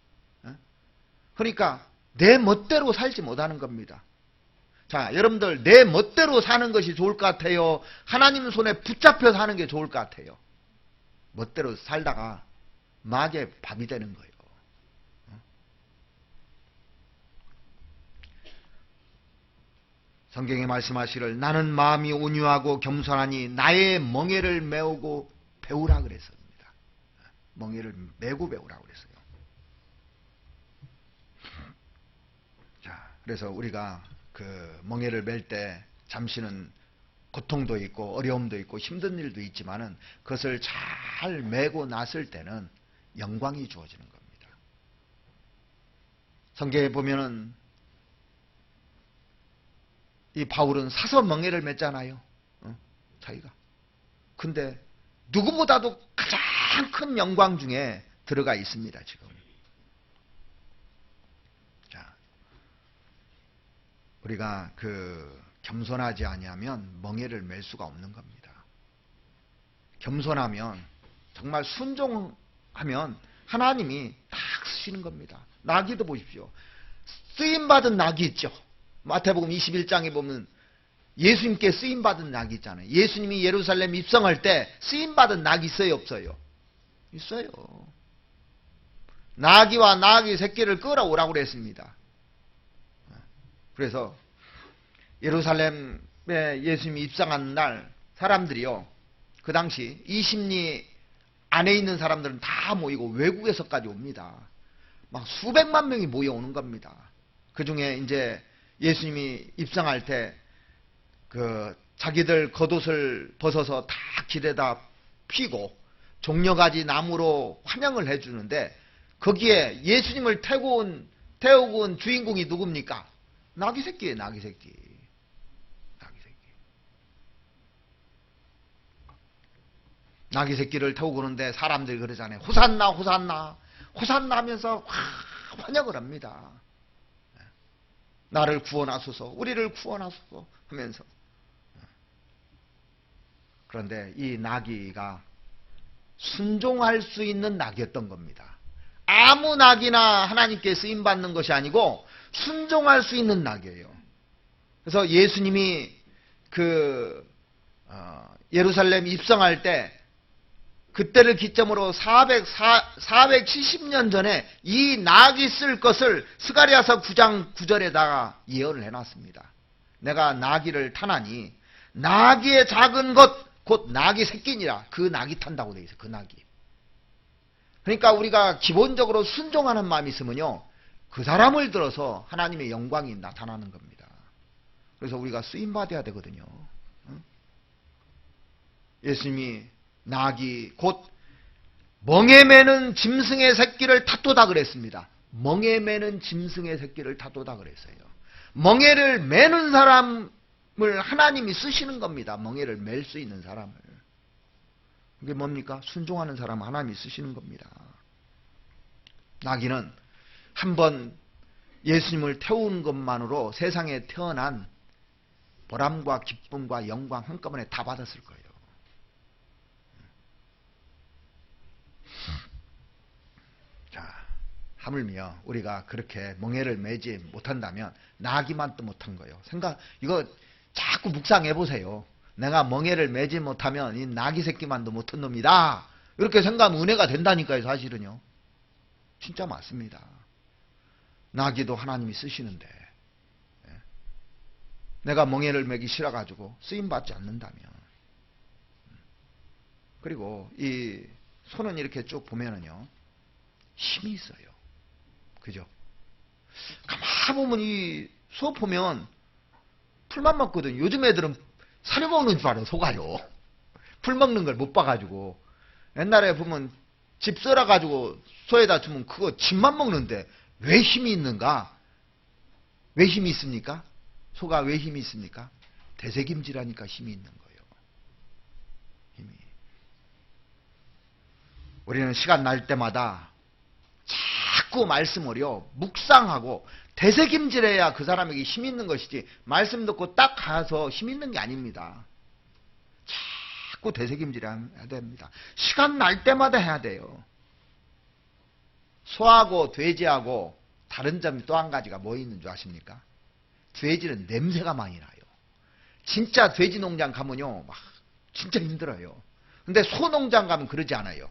그러니까 내 멋대로 살지 못하는 겁니다. 자, 여러분들 내 멋대로 사는 것이 좋을 것 같아요? 하나님 손에 붙잡혀 사는 게 좋을 것 같아요? 멋대로 살다가 마귀의 밥이 되는 거예요. 성경에 말씀하시기를 나는 마음이 온유하고 겸손하니 나의 멍에를 메우고 배우라 그랬습니다. 멍에를 메고 배우라 그랬어요. 자, 그래서 우리가 그 멍에를 맬 때 잠시는 고통도 있고 어려움도 있고 힘든 일도 있지만은 그것을 잘 메고 났을 때는 영광이 주어지는 겁니다. 성경에 보면은 이 바울은 사서 멍에를 맸잖아요. 자기가. 근데 누구보다도 가장 큰 영광 중에 들어가 있습니다. 지금. 자, 우리가 겸손하지 아니하면 멍에를 맬 수가 없는 겁니다. 겸손하면 정말 순종하면 하나님이 딱 쓰시는 겁니다. 나귀도 보십시오. 쓰임받은 나귀 있죠. 마태복음 21장에 보면 예수님께 쓰임받은 낙이 있잖아요. 예수님이 예루살렘 입성할 때 쓰임받은 낙이 있어요, 없어요? 있어요. 나귀와 나귀 새끼를 끌어오라고 그랬습니다. 그래서 예루살렘에 예수님이 입성한 날 사람들이요, 그 당시 이심리 안에 있는 사람들은 다 모이고 외국에서까지 옵니다. 막 수백만 명이 모여오는 겁니다. 그 중에 이제 예수님이 입성할 때 자기들 겉옷을 벗어서 다 길에다 피고 종려가지 나무로 환영을 해주는데 거기에 예수님을 태우고 온 주인공이 누굽니까? 나귀 새끼예요, 나귀 새끼. 나귀 새끼. 나귀 새끼를 태우고 오는데 사람들이 그러잖아요. 호산나, 호산나. 호산나 하면서 환영을 합니다. 나를 구원하소서, 우리를 구원하소서 하면서. 그런데 이 나귀가 순종할 수 있는 나귀였던 겁니다. 아무 나귀나 하나님께 쓰임받는 것이 아니고 순종할 수 있는 나귀예요. 그래서 예수님이 예루살렘 입성할 때 그때를 기점으로 470년 전에 이 낙이 쓸 것을 스가랴서 9장 9절에다가 예언을 해놨습니다. 내가 나귀를 타나니 나귀의 작은 것 곧 나귀 새끼니라. 그 나귀 탄다고 되어 있어요. 그 나귀. 그러니까 우리가 기본적으로 순종하는 마음이 있으면요, 그 사람을 들어서 하나님의 영광이 나타나는 겁니다. 그래서 우리가 쓰임받아야 되거든요. 예수님이 나귀 곧 멍에 매는 짐승의 새끼를 탓도다 그랬습니다. 멍에 매는 짐승의 새끼를 탓도다 그랬어요. 멍에를 매는 사람을 하나님이 쓰시는 겁니다. 멍에를 맬 수 있는 사람을. 그게 뭡니까? 순종하는 사람 하나님이 쓰시는 겁니다. 나귀는 한번 예수님을 태우는 것만으로 세상에 태어난 보람과 기쁨과 영광 한꺼번에 다 받았을 거예요. 자, 하물며 우리가 그렇게 멍에를 매지 못한다면 나귀만 또 못한 거예요. 이거 자꾸 묵상해 보세요. 내가 멍에를 매지 못하면 이 나귀 새끼만도 못한 놈이다. 이렇게 생각하면 은혜가 된다니까요, 사실은요. 진짜 맞습니다. 나귀도 하나님이 쓰시는데 내가 멍에를 매기 싫어가지고 쓰임받지 않는다면. 그리고 이 소는 이렇게 쭉 보면은요, 힘이 있어요. 그죠? 가만 보면 이 소 보면 풀만 먹거든. 요즘 애들은 사료 먹는 줄 알아요, 소가요. 풀 먹는 걸 못 봐가지고. 옛날에 보면 집 썰어가지고 소에다 주면 그거 집만 먹는데 왜 힘이 있는가? 왜 힘이 있습니까? 소가 왜 힘이 있습니까? 되새김질하니까 힘이 있는 거예요. 힘이. 우리는 시간 날 때마다 자꾸 말씀을요, 묵상하고 되새김질해야 그 사람에게 힘이 있는 것이지, 말씀 듣고 딱 가서 힘이 있는 게 아닙니다. 자꾸 되새김질해야 됩니다. 시간 날 때마다 해야 돼요. 소하고 돼지하고 다른 점이 또 한 가지가 뭐 있는 줄 아십니까? 돼지는 냄새가 많이 나요. 진짜 돼지 농장 가면요, 막 진짜 힘들어요. 근데 소 농장 가면 그러지 않아요.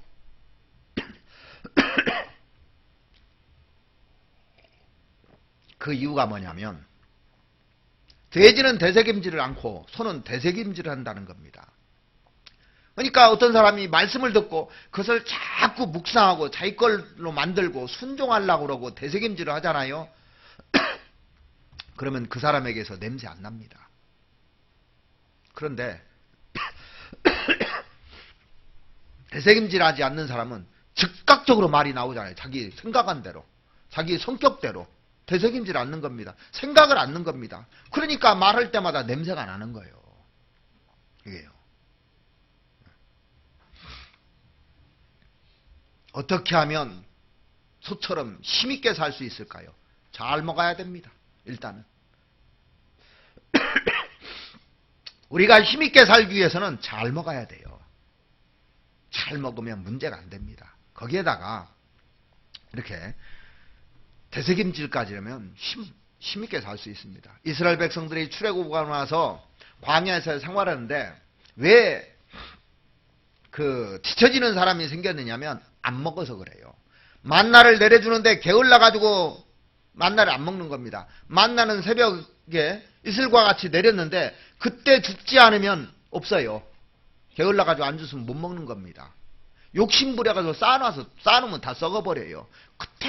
그 이유가 뭐냐면 돼지는 되새김질을 않고 소는 되새김질을 한다는 겁니다. 그러니까 어떤 사람이 말씀을 듣고 그것을 자꾸 묵상하고 자기 걸로 만들고 순종하려고 그러고 되새김질을 하잖아요. 그러면 그 사람에게서 냄새 안 납니다. 그런데 되새김질하지 않는 사람은 즉각적으로 말이 나오잖아요. 자기 생각한 대로, 자기 성격대로 되새김질 않는 겁니다. 생각을 않는 겁니다. 그러니까 말할 때마다 냄새가 나는 거예요. 이게요. 어떻게 하면 소처럼 힘있게 살 수 있을까요? 잘 먹어야 됩니다. 일단은. 우리가 힘있게 살기 위해서는 잘 먹어야 돼요. 잘 먹으면 문제가 안 됩니다. 거기에다가 이렇게 되새김질까지 하면 힘있게 살 수 있습니다. 이스라엘 백성들이 출애굽하고 나서 광야에서 생활하는데 왜 그 뒤처지는 사람이 생겼느냐면 안 먹어서 그래요. 만나를 내려주는데 게을러가지고 만나를 안 먹는 겁니다. 만나는 새벽에 이슬과 같이 내렸는데 그때 죽지 않으면 없어요. 게을러가지고 안 줬으면 못 먹는 겁니다. 욕심부려가지고 쌓아놓으면 다 썩어버려요.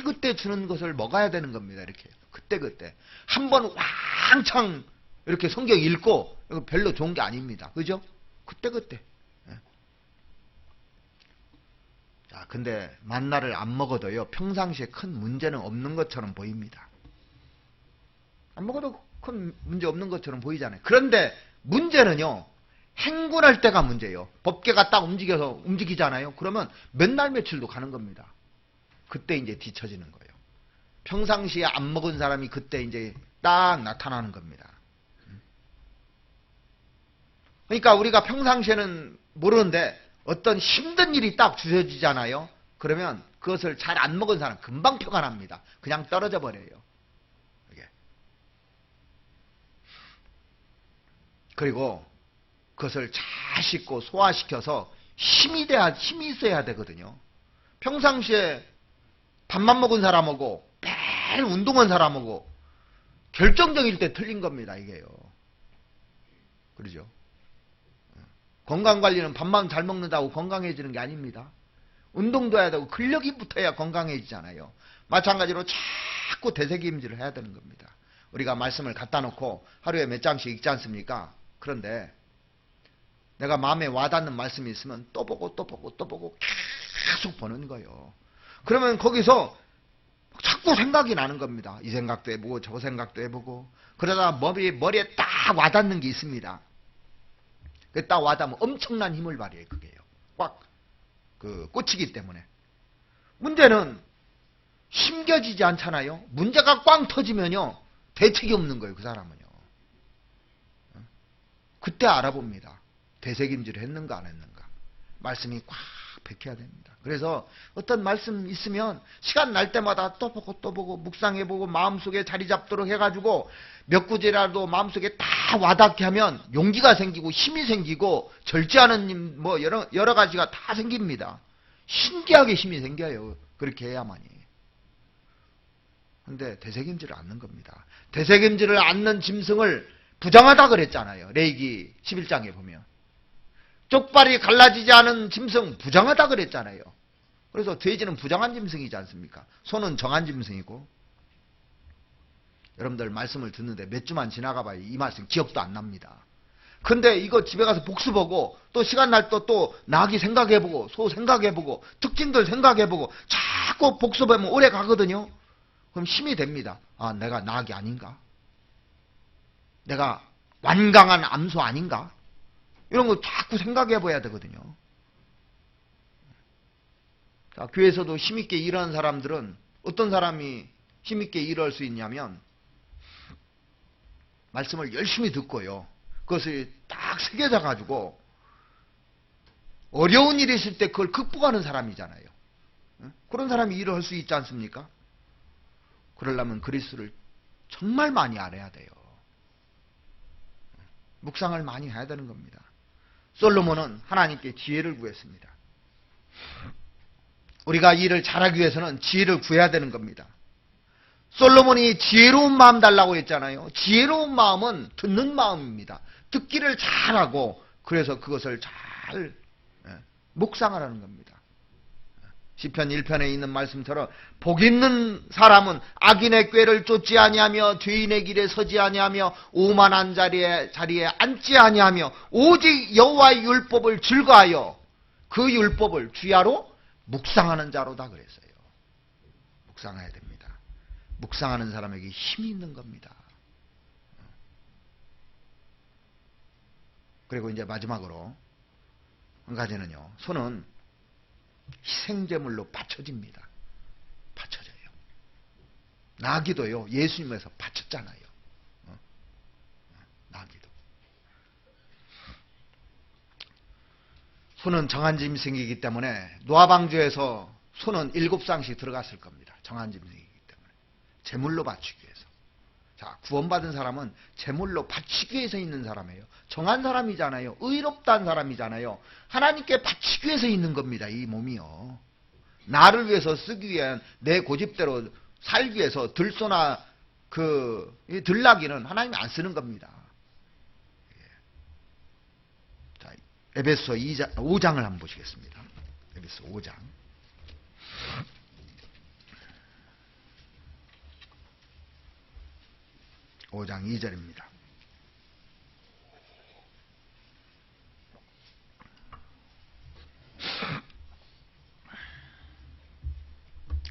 그때 주는 것을 먹어야 되는 겁니다. 이렇게 그때 한번 왕창 이렇게 성경 읽고 이거 별로 좋은 게 아닙니다. 그죠? 그때. 자, 근데 만나를 안 먹어도요, 평상시에 큰 문제는 없는 것처럼 보입니다. 안 먹어도 큰 문제 없는 것처럼 보이잖아요. 그런데 문제는요, 행군할 때가 문제예요. 법계가 딱 움직이잖아요. 그러면 몇 날 며칠도 가는 겁니다. 그때 이제 뒤처지는 거예요. 평상시에 안 먹은 사람이 그때 이제 딱 나타나는 겁니다. 그러니까 우리가 평상시에는 모르는데 어떤 힘든 일이 딱 주어지잖아요. 그러면 그것을 잘 안 먹은 사람 금방 표가 납니다. 그냥 떨어져 버려요. 이게. 그리고 그것을 잘 씻고 소화시켜서 힘이 있어야 되거든요. 평상시에 밥만 먹은 사람하고 매일 운동한 사람하고 결정적일 때 틀린 겁니다. 이게요. 그러죠? 건강관리는 밥만 잘 먹는다고 건강해지는 게 아닙니다. 운동도 해야 되고 근력이 붙어야 건강해지잖아요. 마찬가지로 자꾸 되새김질을 해야 되는 겁니다. 우리가 말씀을 갖다 놓고 하루에 몇 장씩 읽지 않습니까? 그런데 내가 마음에 와닿는 말씀이 있으면 또 보고 계속 보는 거예요. 그러면 거기서 자꾸 생각이 나는 겁니다. 이 생각도 해보고 저 생각도 해보고 그러다 머리에 딱 와닿는 게 있습니다. 딱 와닿으면 엄청난 힘을 발휘해요. 그게요. 꽉 꽂히기 때문에. 문제는 심겨지지 않잖아요. 문제가 꽝 터지면요. 대책이 없는 거예요. 그 사람은요. 그때 알아봅니다. 되새김질을 했는가 안 했는가. 말씀이 꽉 박혀야 됩니다. 그래서 어떤 말씀 있으면 시간 날 때마다 또 보고 묵상해보고 마음속에 자리 잡도록 해가지고 몇 구절이라도 마음속에 다 와닿게 하면 용기가 생기고 힘이 생기고 절제하는 뭐 여러 가지가 다 생깁니다. 신기하게 힘이 생겨요. 그렇게 해야만이. 근데 되새김질을 않는 겁니다. 되새김질을 않는 짐승을 부정하다 그랬잖아요. 레위기 11장에 보면. 쪽발이 갈라지지 않은 짐승 부정하다 그랬잖아요. 그래서 돼지는 부정한 짐승이지 않습니까? 소는 정한 짐승이고. 여러분들 말씀을 듣는데 몇 주만 지나가 봐요. 이 말씀 기억도 안 납니다. 근데 이거 집에 가서 복습하고 또 시간 날 또 나귀 생각해보고 소 생각해보고 특징들 생각해보고 자꾸 복습하면 오래 가거든요. 그럼 힘이 됩니다. 아, 내가 나귀 아닌가? 내가 완강한 암소 아닌가? 이런 거 자꾸 생각해봐야 되거든요. 자, 교회에서도 힘있게 일하는 사람들은 어떤 사람이 힘있게 일할 수 있냐면 말씀을 열심히 듣고요. 그것을 딱 새겨져 가지고 어려운 일이 있을 때 그걸 극복하는 사람이잖아요. 그런 사람이 일을 할 수 있지 않습니까? 그러려면 그리스도를 정말 많이 알아야 돼요. 묵상을 많이 해야 되는 겁니다. 솔로몬은 하나님께 지혜를 구했습니다. 우리가 일을 잘하기 위해서는 지혜를 구해야 되는 겁니다. 솔로몬이 지혜로운 마음 달라고 했잖아요. 지혜로운 마음은 듣는 마음입니다. 듣기를 잘하고 그래서 그것을 잘 묵상하라는 겁니다. 시편 1편에 있는 말씀처럼 복 있는 사람은 악인의 꾀를 쫓지 아니하며 죄인의 길에 서지 아니하며 오만한 자리에 앉지 아니하며 오직 여호와의 율법을 즐거하여 그 율법을 주야로 묵상하는 자로다 그랬어요. 묵상해야 됩니다. 묵상하는 사람에게 힘이 있는 겁니다. 그리고 이제 마지막으로 한 가지는요. 손은 희생제물로 바쳐집니다. 바쳐져요. 나귀도요. 예수님에서 바쳤잖아요. 나귀도. 손은 정한 짐승이기 때문에 노아방주에서 손은 7쌍씩 들어갔을 겁니다. 정한 짐승이기 때문에. 제물로 바치기 위해서. 자, 구원받은 사람은 제물로 바치기 위해서 있는 사람이에요. 정한 사람이잖아요. 의롭다는 사람이잖아요. 하나님께 바치기 위해서 있는 겁니다. 이 몸이요. 나를 위해서 쓰기 위한 내 고집대로 살기 위해서 들소나 들나귀는 하나님이 안 쓰는 겁니다. 자, 에베소 5장을 한번 보시겠습니다. 에베소 5장. 5장 2절입니다.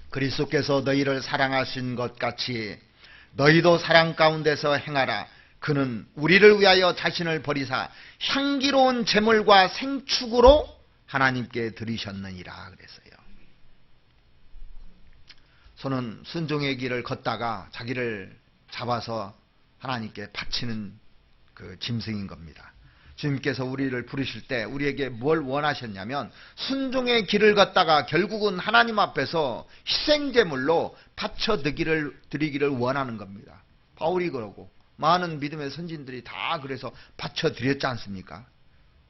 그리스도께서 너희를 사랑하신 것 같이 너희도 사랑 가운데서 행하라. 그는 우리를 위하여 자신을 버리사 향기로운 제물과 생축으로 하나님께 드리셨느니라 그랬어요. 손은 순종의 길을 걷다가 자기를 잡아서 하나님께 바치는 그 짐승인 겁니다. 주님께서 우리를 부르실 때 우리에게 뭘 원하셨냐면 순종의 길을 걷다가 결국은 하나님 앞에서 희생제물로 바쳐드리기를 원하는 겁니다. 바울이 그러고 많은 믿음의 선진들이 다 그래서 바쳐드렸지 않습니까?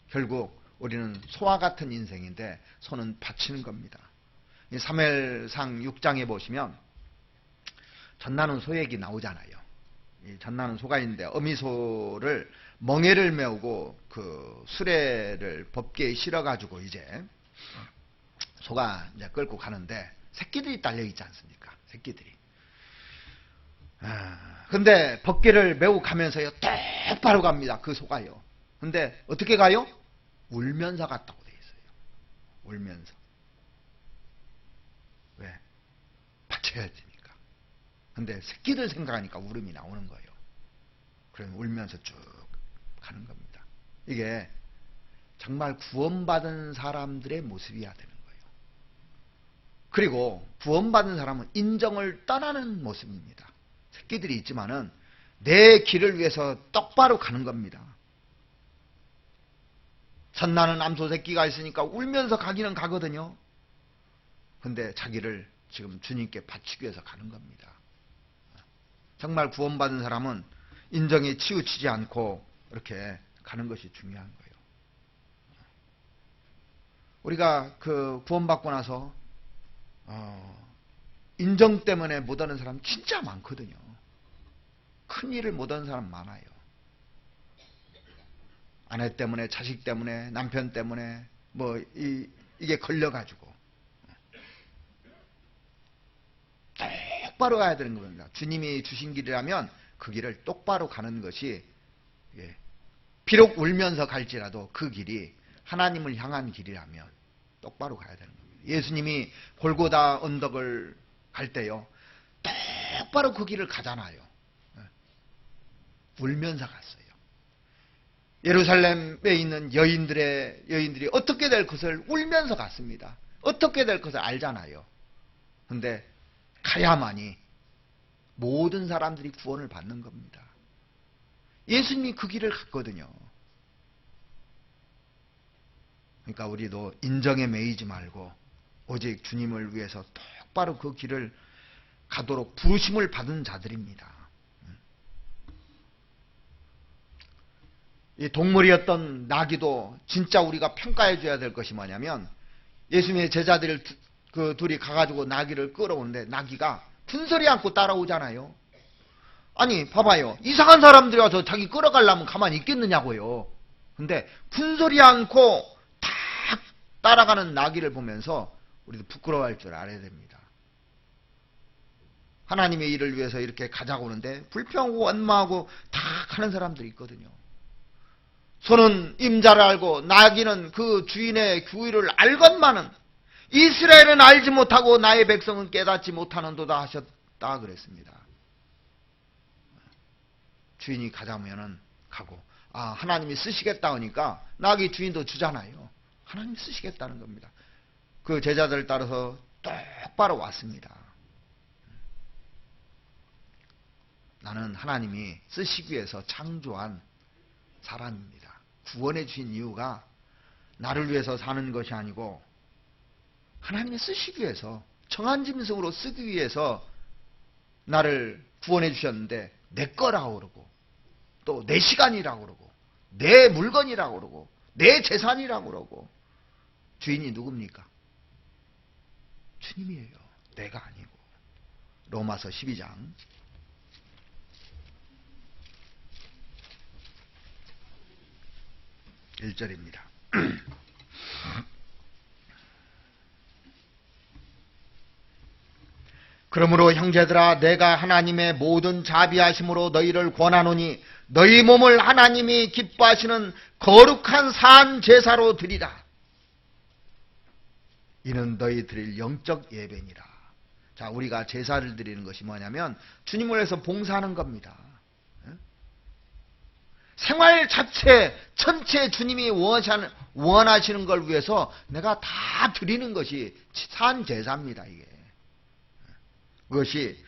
결국 우리는 소와 같은 인생인데 손은 바치는 겁니다. 사무엘상 6장에 보시면 전나는 소 얘기 나오잖아요. 이 전나는 소가 있는데 어미소를 멍에를 메우고 그 수레를 법계에 실어가지고 이제 소가 이제 끌고 가는데 새끼들이 딸려 있지 않습니까? 새끼들이. 근데 법계를 메고 가면서요 똑바로 갑니다. 그 소가요. 근데 어떻게 가요? 울면서 갔다고 돼 있어요. 울면서. 지켜야 되니까. 근데 새끼들 생각하니까 울음이 나오는 거예요. 그러면 울면서 쭉 가는 겁니다. 이게 정말 구원받은 사람들의 모습이어야 되는 거예요. 그리고 구원받은 사람은 인정을 떠나는 모습입니다. 새끼들이 있지만은 내 길을 위해서 똑바로 가는 겁니다. 선나는 암소 새끼가 있으니까 울면서 가기는 가거든요. 근데 자기를 지금 주님께 바치기 위해서 가는 겁니다. 정말 구원받은 사람은 인정에 치우치지 않고 이렇게 가는 것이 중요한 거예요. 우리가 그 구원받고 나서 인정 때문에 못하는 사람 진짜 많거든요. 큰 일을 못하는 사람 많아요. 아내 때문에, 자식 때문에, 남편 때문에 이게 걸려가지고 똑바로 가야 되는 겁니다. 주님이 주신 길이라면 그 길을 똑바로 가는 것이, 비록 울면서 갈지라도 그 길이 하나님을 향한 길이라면 똑바로 가야 되는 겁니다. 예수님이 골고다 언덕을 갈 때요, 똑바로 그 길을 가잖아요. 울면서 갔어요. 예루살렘에 있는 여인들이 어떻게 될 것을 울면서 갔습니다. 어떻게 될 것을 알잖아요. 근데 가야만이 모든 사람들이 구원을 받는 겁니다. 예수님이 그 길을 갔거든요. 그러니까 우리도 인정에 매이지 말고 오직 주님을 위해서 똑바로 그 길을 가도록 부르심을 받은 자들입니다. 이 동물이었던 나귀도 진짜 우리가 평가해 줘야 될 것이 뭐냐면, 예수님의 제자들 그 둘이 가가지고 나귀를 끌어오는데 나귀가 분설이 않고 따라오잖아요. 아니 봐봐요, 이상한 사람들이 와서 자기 끌어가려면 가만히 있겠느냐고요. 근데 분설이 않고 탁 따라가는 나귀를 보면서 우리도 부끄러워할 줄 알아야 됩니다. 하나님의 일을 위해서 이렇게 가자고 오는데 불평하고 원망하고 다 하는 사람들이 있거든요. 소는 임자를 알고 나귀는 그 주인의 규율을 알건만은 이스라엘은 알지 못하고 나의 백성은 깨닫지 못하는도다 하셨다 그랬습니다. 주인이 가자면은 가고, 하나님이 쓰시겠다 하니까 나귀 주인도 주잖아요. 하나님이 쓰시겠다는 겁니다. 그 제자들 따라서 똑바로 왔습니다. 나는 하나님이 쓰시기 위해서 창조한 사람입니다. 구원해 주신 이유가 나를 위해서 사는 것이 아니고 하나님이 쓰시기 위해서, 정한 짐승으로 쓰기 위해서 나를 구원해 주셨는데 내 거라고 그러고, 또 내 시간이라고 그러고, 내 물건이라고 그러고, 내 재산이라고 그러고. 주인이 누굽니까? 주님이에요. 내가 아니고. 로마서 12장 1절입니다. 그러므로 형제들아, 내가 하나님의 모든 자비하심으로 너희를 권하노니 너희 몸을 하나님이 기뻐하시는 거룩한 산 제사로 드리라. 이는 너희 드릴 영적 예배니라. 자, 우리가 제사를 드리는 것이 뭐냐면 주님을 위해서 봉사하는 겁니다. 생활 자체 전체 주님이 원하시는 걸 위해서 내가 다 드리는 것이 산 제사입니다. 이게. 그것이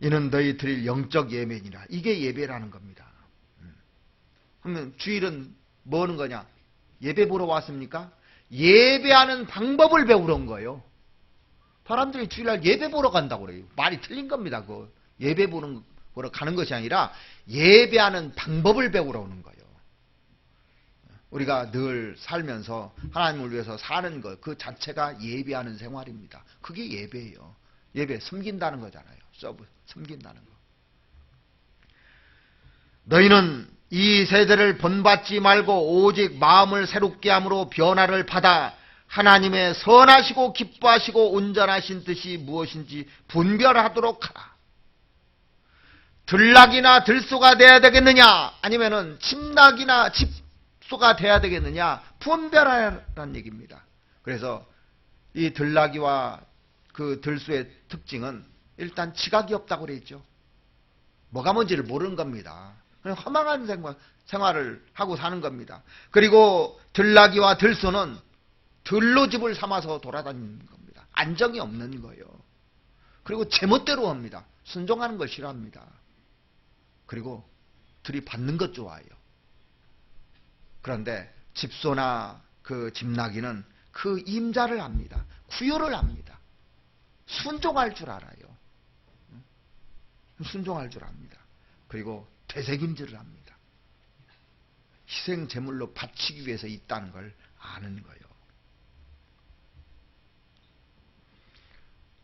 이는 너희 드릴 영적 예배니라. 이게 예배라는 겁니다. 그러면 주일은 뭐 하는 거냐? 예배 보러 왔습니까? 예배하는 방법을 배우러 온 거예요. 사람들이 주일날 예배 보러 간다고 그래요. 말이 틀린 겁니다. 그 예배 보러 가는 것이 아니라 예배하는 방법을 배우러 오는 거예요. 우리가 늘 살면서 하나님을 위해서 사는 것, 그 자체가 예배하는 생활입니다. 그게 예배예요. 예배, 섬긴다는 거잖아요. 섬긴다는 거. 너희는 이 세대를 본받지 말고 오직 마음을 새롭게 함으로 변화를 받아 하나님의 선하시고 기뻐하시고 온전하신 뜻이 무엇인지 분별하도록 하라. 들락이나 들소가 돼야 되겠느냐, 아니면은 침낙이나 집소가 돼야 되겠느냐, 분별하라는 얘기입니다. 그래서 이 들락이와 그 들소의 특징은 일단 지각이 없다고 그랬죠. 뭐가 뭔지를 모르는 겁니다. 그냥 허망한 생활을 하고 사는 겁니다. 그리고 들나귀와 들소는 들로 집을 삼아서 돌아다니는 겁니다. 안정이 없는 거예요. 그리고 제멋대로 합니다. 순종하는 걸 싫어합니다. 그리고 들이받는 것 좋아해요. 그런데 집소나 그 집나귀는 그 임자를 압니다. 구요를 압니다. 순종할 줄 알아요. 순종할 줄 압니다. 그리고 되새김질을 합니다. 희생 제물로 바치기 위해서 있다는 걸 아는 거예요.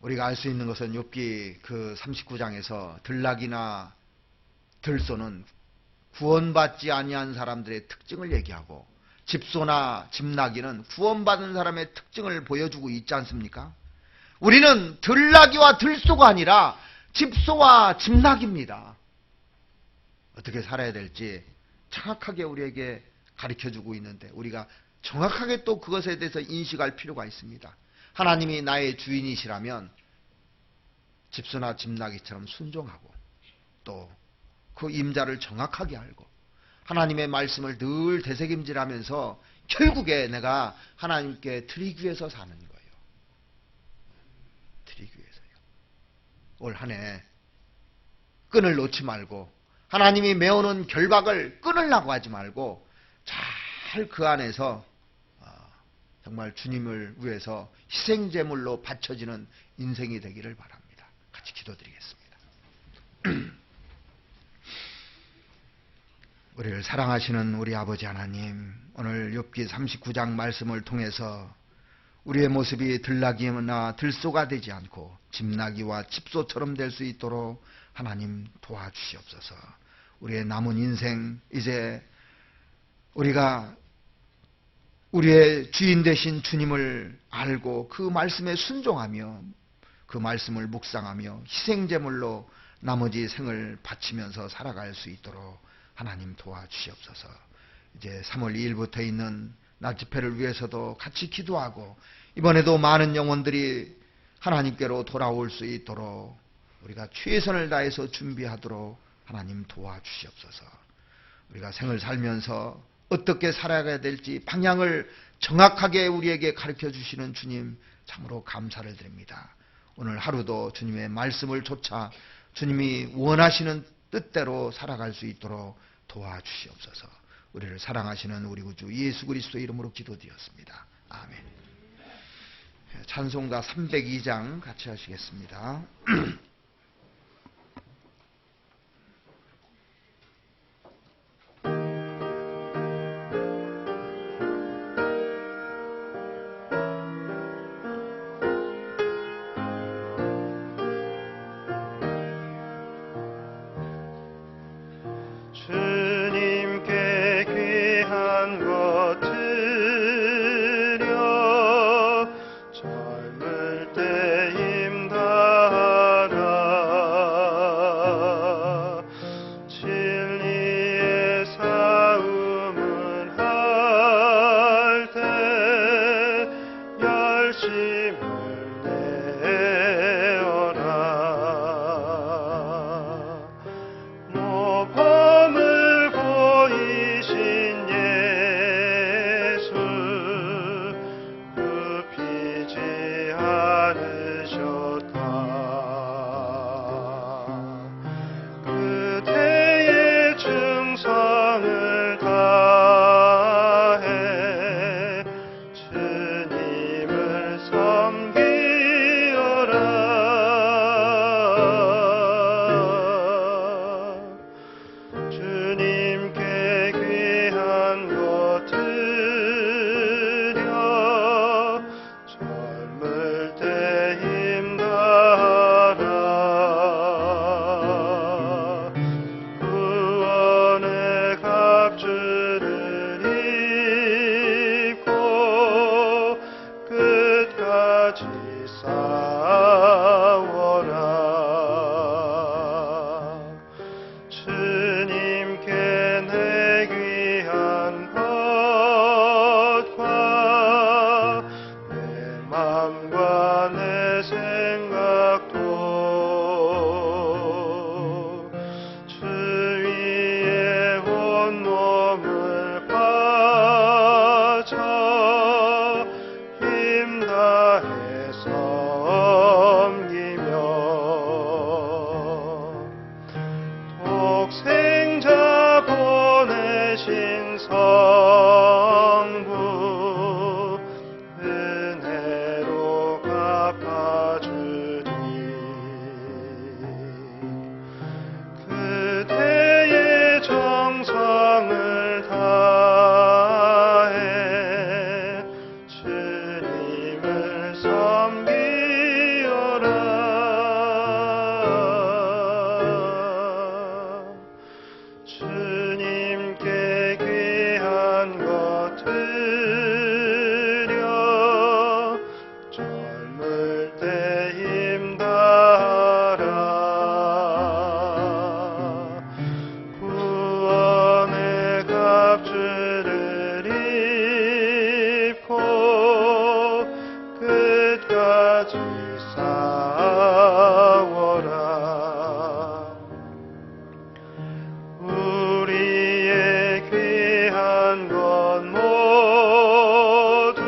우리가 알 수 있는 것은 욥기 그 39장에서 들나귀나 들소는 구원받지 아니한 사람들의 특징을 얘기하고 집소나 집나귀는 구원받은 사람의 특징을 보여주고 있지 않습니까? 우리는 들나귀와 들소가 아니라 집소와 집나귀입니다. 어떻게 살아야 될지 정확하게 우리에게 가르쳐주고 있는데 우리가 정확하게 또 그것에 대해서 인식할 필요가 있습니다. 하나님이 나의 주인이시라면 집소나 집나귀처럼 순종하고 또 그 임자를 정확하게 알고 하나님의 말씀을 늘 되새김질하면서 결국에 내가 하나님께 드리기 위해서 사는 거예요. 드리기 위해서요. 올 한 해 끈을 놓지 말고 하나님이 메어놓은 결박을 끊으려고 하지 말고 잘 그 안에서 정말 주님을 위해서 희생제물로 바쳐지는 인생이 되기를 바랍니다. 같이 기도드리겠습니다. 우리를 사랑하시는 우리 아버지 하나님, 오늘 욥기 39장 말씀을 통해서 우리의 모습이 들나귀나 들소가 되지 않고 집나귀와 집소처럼 될 수 있도록 하나님 도와주시옵소서. 우리의 남은 인생 이제 우리가 우리의 주인 되신 주님을 알고 그 말씀에 순종하며 그 말씀을 묵상하며 희생제물로 나머지 생을 바치면서 살아갈 수 있도록 하나님 도와주시옵소서. 이제 3월 2일부터 있는 낮 집회를 위해서도 같이 기도하고 이번에도 많은 영혼들이 하나님께로 돌아올 수 있도록 우리가 최선을 다해서 준비하도록 하나님 도와주시옵소서. 우리가 생을 살면서 어떻게 살아가야 될지 방향을 정확하게 우리에게 가르쳐 주시는 주님 참으로 감사를 드립니다. 오늘 하루도 주님의 말씀을 좇아 주님이 원하시는 뜻대로 살아갈 수 있도록 도와주시옵소서. 우리를 사랑하시는 우리 구주 예수 그리스도의 이름으로 기도드렸습니다. 아멘. 찬송가 302장 같이 하시겠습니다. 주님께 귀한 것 드려 젊을 때 힘다하라. 진리의 싸움은 할 때 열심을 내어라. 모범을 보이신 예수 굽히지 않으셨다. 그대의 충성을 다해 주님을 섬기어라. 주님께 귀한 것 드려 젊을 때 힘다하라. 구원의 갑주를 입고 끝까지 싸워라. 주님께 내 귀한 것과 내 맘과 내 생각도 끝까지 싸워라. 우리의 귀한 것 모두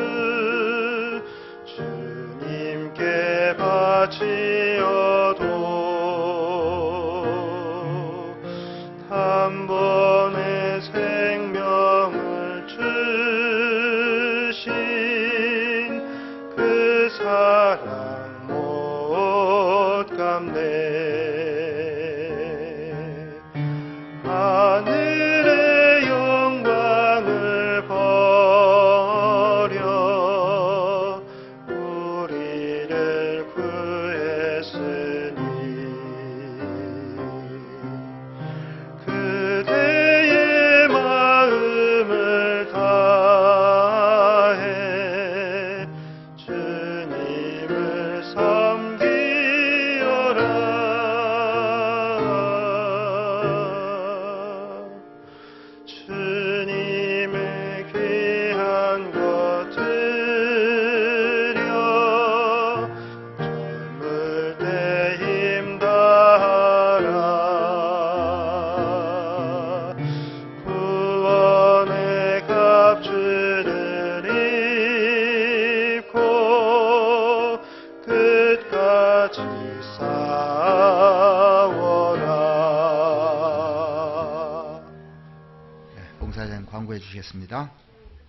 주님께 바치어도 단번에 생명을 주신 그 사랑 못 갚네. 하늘의 영광을 버려 우리를 구했으니 그대의 마음을 다해 주님을 섬기어라. 주님의 귀한 것 드려 젊을 때 힘다하라. 구원의 값주를 입고 끝까지 싸워라. 봉사장 광고해 주시겠습니다.